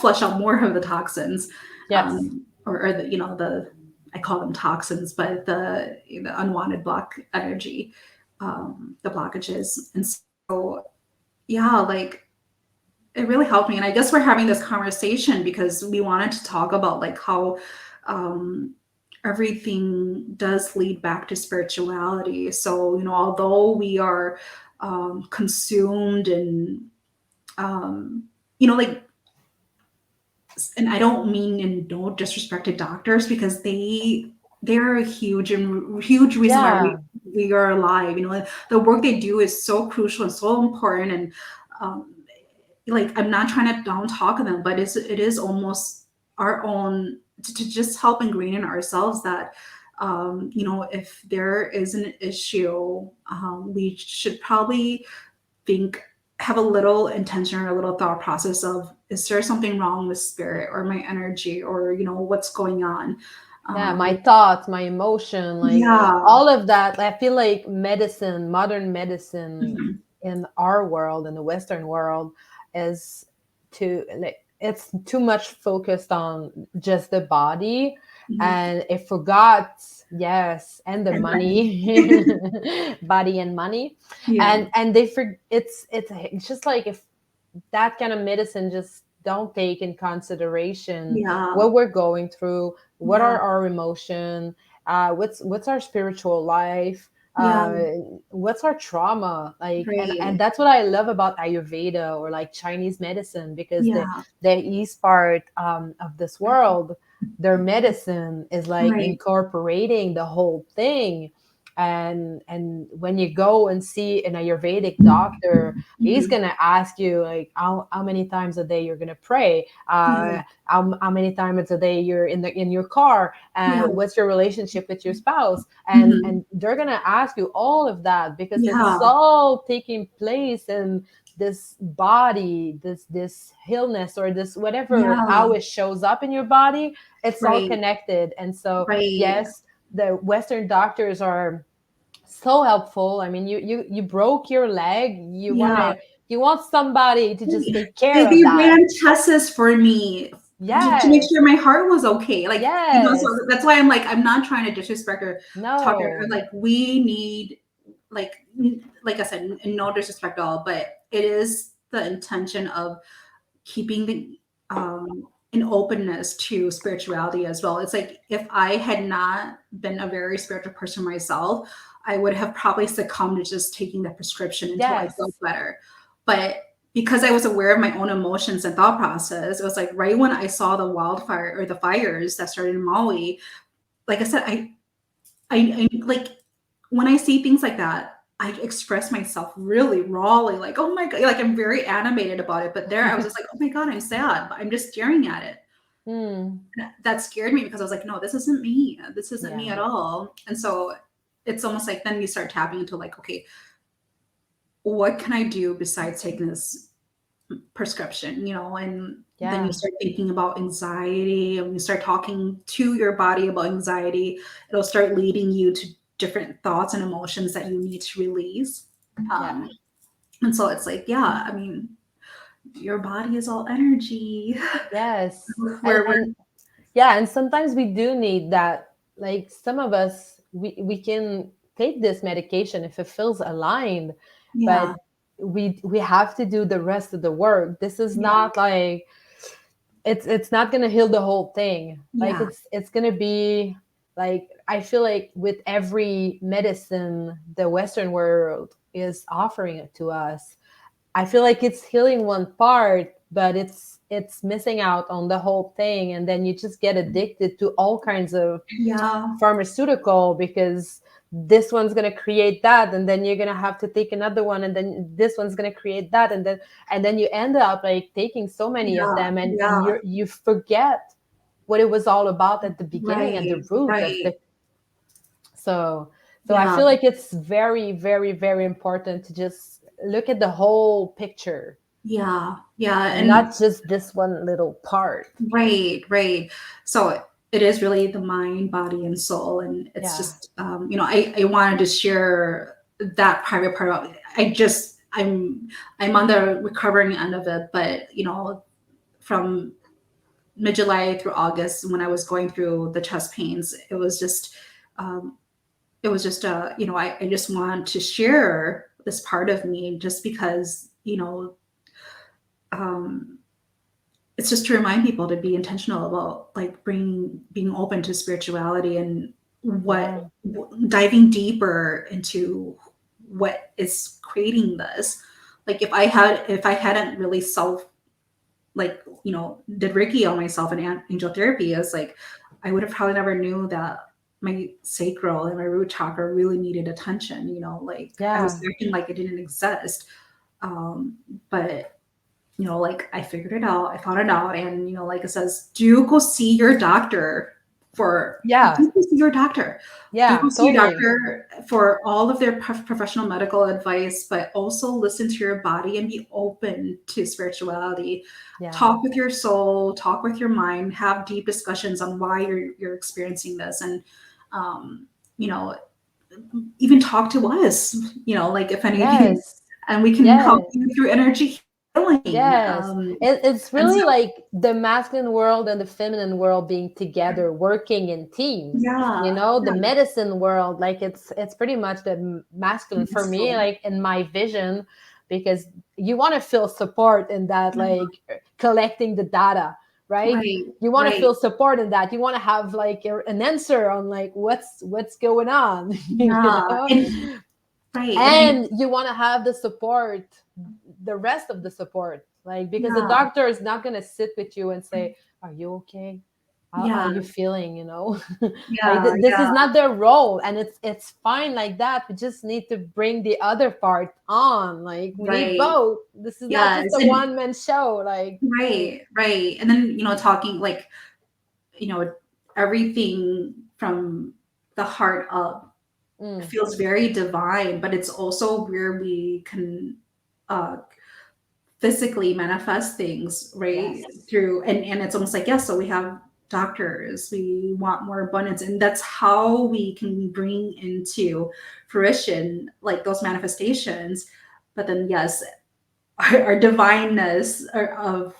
flush out more of the toxins, Yes. or the I call them toxins, but the unwanted block energy, the blockages, and so yeah, like it really helped me. And I guess we're having this conversation because we wanted to talk about like how um, everything does lead back to spirituality. So although we are consumed and like, and I don't mean in no disrespect to doctors because they're a huge reason why we Yeah. we are alive. The work they do is so crucial and so important, and um, like I'm not trying to down talk them, but it is almost our own to just help ingrain in ourselves that if there is an issue, we should probably think have a little intention or a little thought process of, is there something wrong with spirit or my energy, or what's going on? Yeah, my um thoughts, my emotion, like yeah. all of that. I feel like medicine, modern medicine Mhm. in our world, in the Western world, is to like it's too much focused on just the body, Mhm. and it forgot, yes, and the And money. money, body and money, Yeah. and they it's just like if that kind of medicine just don't take in consideration Yeah. what we're going through, what Yeah. are our emotion, what's our spiritual life, Yeah. what's our trauma, like, and Right. that's what I love about Ayurveda or like Chinese medicine, because Yeah. the east part of this world, their medicine is like Right. incorporating the whole thing. And when you go and see an Ayurvedic doctor, he's Mhm. gonna ask you like how many times a day you're gonna pray, Yeah. how many times a day you're in your car, Yeah. what's your relationship with your spouse, Mhm. and they're gonna ask you all of that because it's Yeah. all taking place in this body, this illness or this whatever, Yeah. how it shows up in your body. It's all Right. connected. And so Right. yes, the Western doctors are so helpful. I mean, you broke your leg, Yeah. you want somebody to just take They care of they that. ran tests for me to make Yes, sure my heart was okay. Like, so yes, that's why I'm like, I'm not trying to disrespect or talk to her. no, Like, we need, like, like I said, no disrespect at all, but it is the intention of keeping an openness to spirituality as well. It's like, if I had not been a very spiritual person myself, I would have probably succumbed to just taking the prescription until I felt yes, better. But because I was aware of my own emotions and thought process, it was like right when I saw the wildfire or the fires that started in Maui. Like I said, I like, when I see things like that, I express myself really rawly, like, oh my God, like I'm very animated about it. But there I was just like, oh my God, I'm sad, but I'm just staring at it. mm, That scared me because I was like, no, this isn't me. This isn't me yeah, at all. And so it's almost like then you start tapping into like, okay, what can I do besides taking this prescription, and then you yeah, start thinking about anxiety, and you start talking to your body about anxiety, it'll start leading you to different thoughts and emotions that you need to release. yeah, um, and so it's like, yeah, I mean, your body is all energy. yes, We're and yeah, and sometimes we do need that. Like some of us, we can take this medication if it feels aligned, yeah, but we have to do the rest of the work. This is yeah, not like it's not gonna heal the whole thing. Like yeah, it's gonna be like, I feel like with every medicine the Western world is offering it to us, I feel like it's healing one part, but it's missing out on the whole thing, and then you just get addicted to all kinds of yeah, pharmaceutical because this one's going to create that, and then you're going to have to take another one, and then this one's going to create that, and then you end up like taking so many of yeah, them, and yeah, you forget what it was all about at the beginning, at the right, root of right, the. So I yeah, feel like it's very, very, very important to just look at the whole picture yeah, yeah. and And not just this one little part. right, right. So it is really the mind, body, and soul. And it's Yeah, just, I wanted to share that private part about, I'm on the recovering end of it, but, from mid-July through August, when I was going through the chest pains, um, I just want to share this part of me just because, um, it's just to remind people to be intentional about like being open to spirituality and yeah, diving deeper into what is creating this. Like, if I hadn't really self, like, did Reiki on myself and angel therapy, is like, I would have probably never knew that my sacral and my root chakra really needed attention. Like, I was yeah, acting like it didn't exist. um but like, I figured it out. I found it out. And, like it says, do go see your doctor for Yeah. do go see your doctor. Do Yeah, go see your totally. doctor for all of their professional medical advice, but also listen to your body and be open to spirituality. Yeah. Talk with your soul, talk with your mind, have deep discussions on why you're experiencing this, and um, you know, even talk to us. Like if anything, Yes. and we can help Yes. you through energy healing. Yes, it's And really so, like the masculine world and the feminine world being together, working in teams. You yeah, know, the yeah, medicine world, like it's pretty much the masculine for yes, me, so, like in my vision, because you want to feel support in that, like collecting the data, right? right, You want to right. feel support in that. You want to have like an answer on like what's going on, you Yeah, know? and right, and I And you want to have the support, the rest of the support, like, because the yeah, doctor is not going to sit with you and say, are you okay, how are yeah, you feeling, you know? Like yeah, this yeah, is not their role, and it's fine like that. We just need to bring the other part on, like we need right. both. This is not just Yes, a and one-man show, like. right, right. And then, talking like, you know, everything from the heart up Mm, feels very divine, but it's also where we can uh physically manifest things, right? yes, Through, and it's almost like, yes, so we have doctors, we want more abundance, and that's how we can bring into fruition like those manifestations. But then yes, our divineness of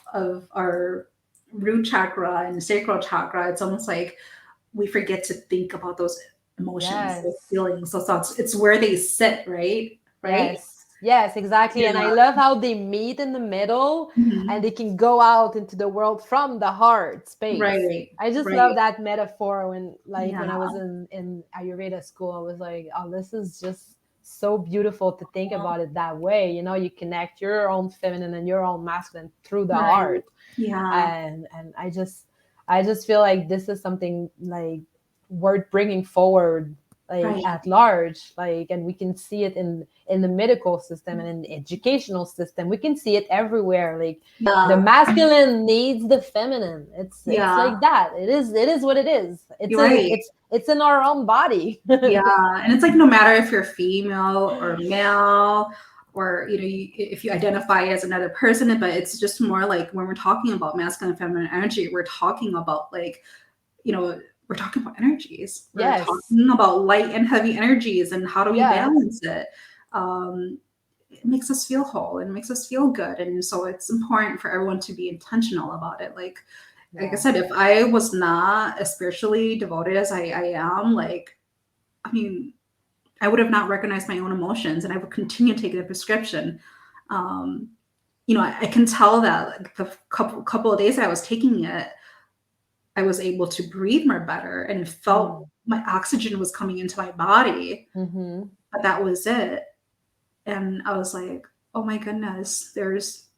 our root chakra and sacral chakra, it's almost like we forget to think about those emotions, those yes. feelings, those thoughts. It's where they sit, right. Yes, yes, exactly. And I Yeah. love how they meet in the middle and Mhm. they can go out into the world from the heart space. Right, I just love right. that metaphor when, like, Yeah, when I was in Ayurveda school, I was like, oh, this is just so beautiful to think about it that way. You know, you connect your own feminine and your own masculine through the right. heart. Yeah, And I just feel like this is something like worth bringing forward, like right. at large, like, and we can see it in the medical system and in the educational system. We can see it everywhere, like the Yeah, masculine needs the feminine. It's yeah. like that. It is what it is. It's You're in right. it's in our own body. Yeah, and it's like no matter if you're female or male, or if you identify as another person, but it's just more like when we're talking about masculine and feminine energy, we're talking about like, you know, we're talking about energies. We're Yes. talking about light and heavy energies and how do we Yeah. balance it. Um, it makes us feel whole and makes us feel good, and so it's important for everyone to be intentional about it. Like I Yeah. said, if I was not as spiritually devoted as I am, like, I mean, I would have not recognized my own emotions, and I would continue taking the prescription. Um, I can tell that like the couple of days I was taking it, I was able to breathe more better, and it felt Mm. my oxygen was coming into my body, Mm-hmm. but that was it. And I was like, oh my goodness, there's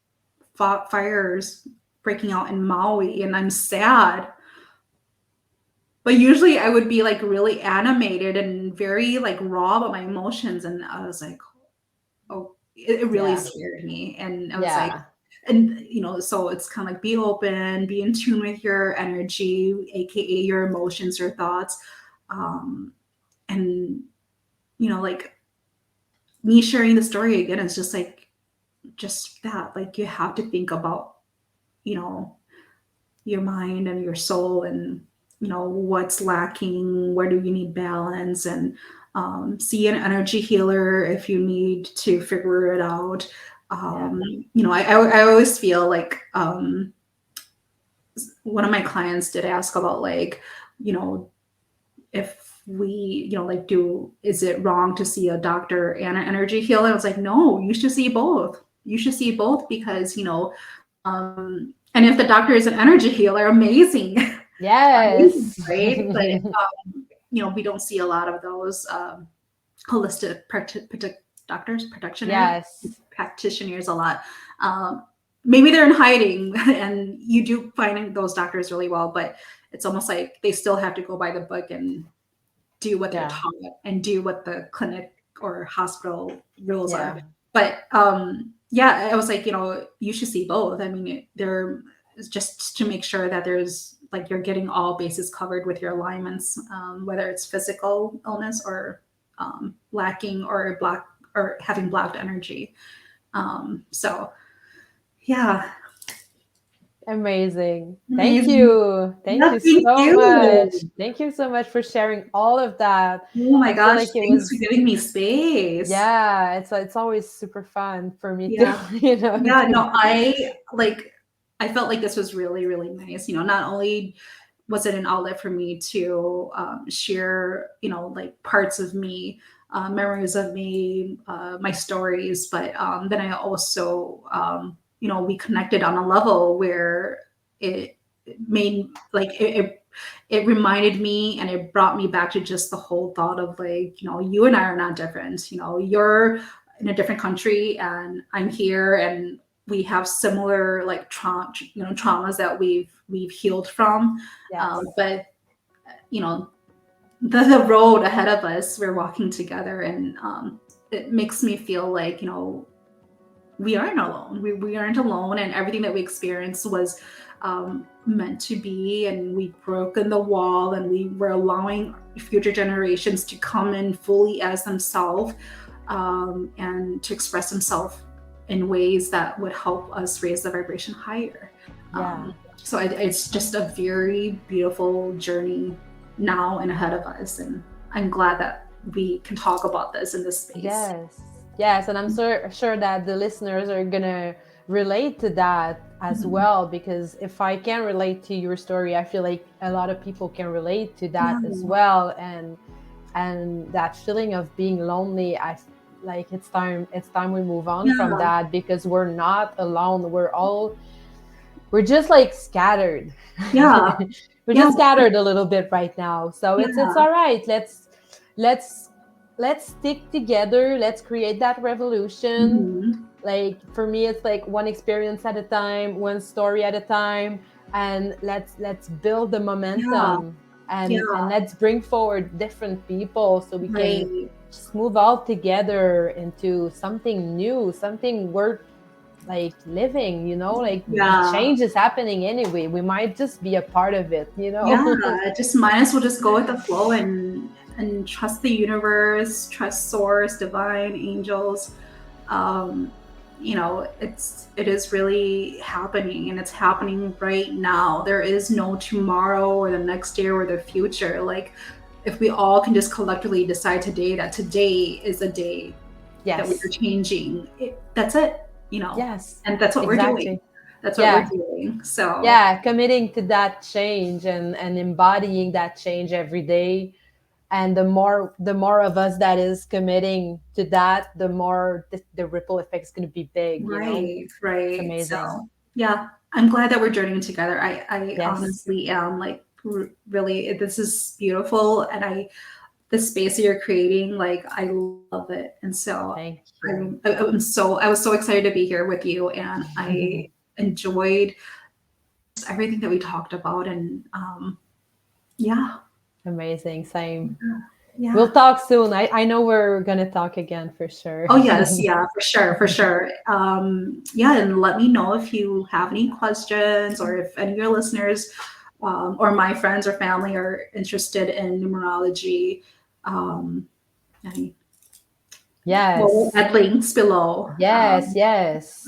fires breaking out in Maui, and I'm sad. But usually I would be like really animated and very like raw about my emotions. And I was like, oh, it really Yeah. scared me. And I was like, Yeah. and so it's kind of like be open, be in tune with your energy, aka your emotions, your thoughts. Um, and like me sharing the story again is just like just that. Like you have to think about, you know, your mind and your soul, and what's lacking, where do you need balance, and see an energy healer if you need to figure it out. Yeah. I always feel like one of my clients did ask about like, you know if we, like, do is it wrong to see a doctor and an energy healer? I was like, no, you should see both. You should see both because and if the doctor is an energy healer, amazing. Amazing, Yes. right? But we don't see a lot of those holistic doctors, Yes. practitioners a lot. Um, Maybe they're in hiding, and you do find those doctors really well, but it's almost like they still have to go by the book and do what they're Yeah. taught and do what the clinic or hospital rules are. Yeah. But yeah, I was like, you should see both. I mean, they're just to make sure that there's like you're getting all bases covered with your alignments, whether it's physical illness or lacking or black or having blocked energy. So yeah, Amazing. Thank amazing. you. Thank Yeah, you thank so much. you. Thank you so much for sharing all of that. Oh my I feel gosh, like it thanks for was, giving me space. yeah, it's always super fun for me to, Yeah. Yeah, to no, I felt like this was really, really nice. Not only was it an outlet for me to share, like parts of me, memories of me, my stories, but then I also, we connected on a level where it made like it reminded me and it brought me back to just the whole thought of like, you and I are not different. You're in a different country and I'm here and we have similar like traumas that we've healed from. yes. But you know, the road ahead of us, we're walking together, and it makes me feel like we aren't alone. We aren't alone, and everything that we experienced was meant to be. And we've broken the wall, and we were allowing future generations to come in fully as themselves, and to express themselves in ways that would help us raise the vibration higher. Yeah. So it's just a very beautiful journey now and ahead of us, and I'm glad that we can talk about this in this space. Yes. Yes, and I'm sure that the listeners are gonna relate to that as Mhm. well, because if I can relate to your story, I feel like a lot of people can relate to Yeah, that as well. And that feeling of being lonely, I like it's time we move on from yeah, that, because we're not alone. We're just like scattered. yeah, We're yeah, just scattered a little bit right now, so it's yeah. all right. Let's let's stick together. Let's create that revolution. Mhm. Like for me, it's like one experience at a time, one story at a time, and let's build the Yeah, momentum, and yeah, let's bring forward different people so we can right. just move all together into something new, something worth like living, like Yeah, change is happening anyway. We might just be a part of it. yeah. Just might as well just go with the flow and trust the universe, trust source, divine angels. um it is really happening, and it's happening right now. There is no tomorrow or the next day or the future. Like, if we all can just collectively decide today that today is a day that we are Yes. changing that's it. Yes, And that's what we're doing. exactly. That's what we're Yeah. doing. So Yeah, committing to that change and embodying that change every day. And the more of us that is committing to that, the more the ripple effect is going to be big. right, It's right. amazing. So yeah, I'm glad that we're journeying together. I Yes. honestly am, like, really, this is beautiful, and the space that you're creating, like, I love it. And so Thank you. I was so excited to be here with you, and I enjoyed just everything that we talked about. And yeah, Amazing. Same. We'll yeah. talk soon. I know we're going to talk again for sure. Oh yes, yeah, for sure, for sure. Yeah, and let me know if you have any questions, or if any of your listeners, or my friends or family, are interested in numerology. Um, and we'll Yes. add links below. Yes, yes.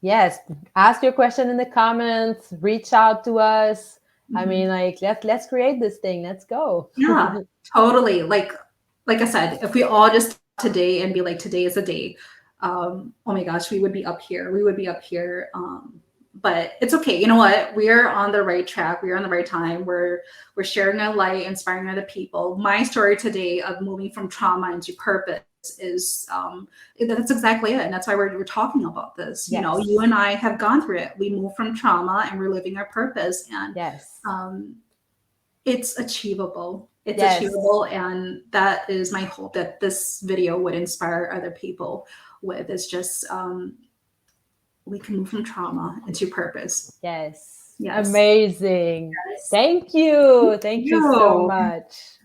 Yes, ask your question in the comments, reach out to us. I Mhm. mean, like let's create this thing. Let's go. Yeah, totally. Like I said, if we all just today and be like, today is a day, oh my gosh, we would be up here. We would be up here. But it's okay. You know what? We're on the right track. We're on the right time. We're sharing our light, inspiring other people. My story today of moving from trauma into purpose is that's exactly it. And that's why we're talking about this. You Yes. and I have gone through it. We moved from trauma and we're living our purpose. And Yes. um, it's achievable. It's Yes. achievable, and that is my hope, that this video would inspire other people with. It's just we can move from trauma into purpose. Yes. Yes. Amazing. Yes. Thank you. Thank Thank you so you. much.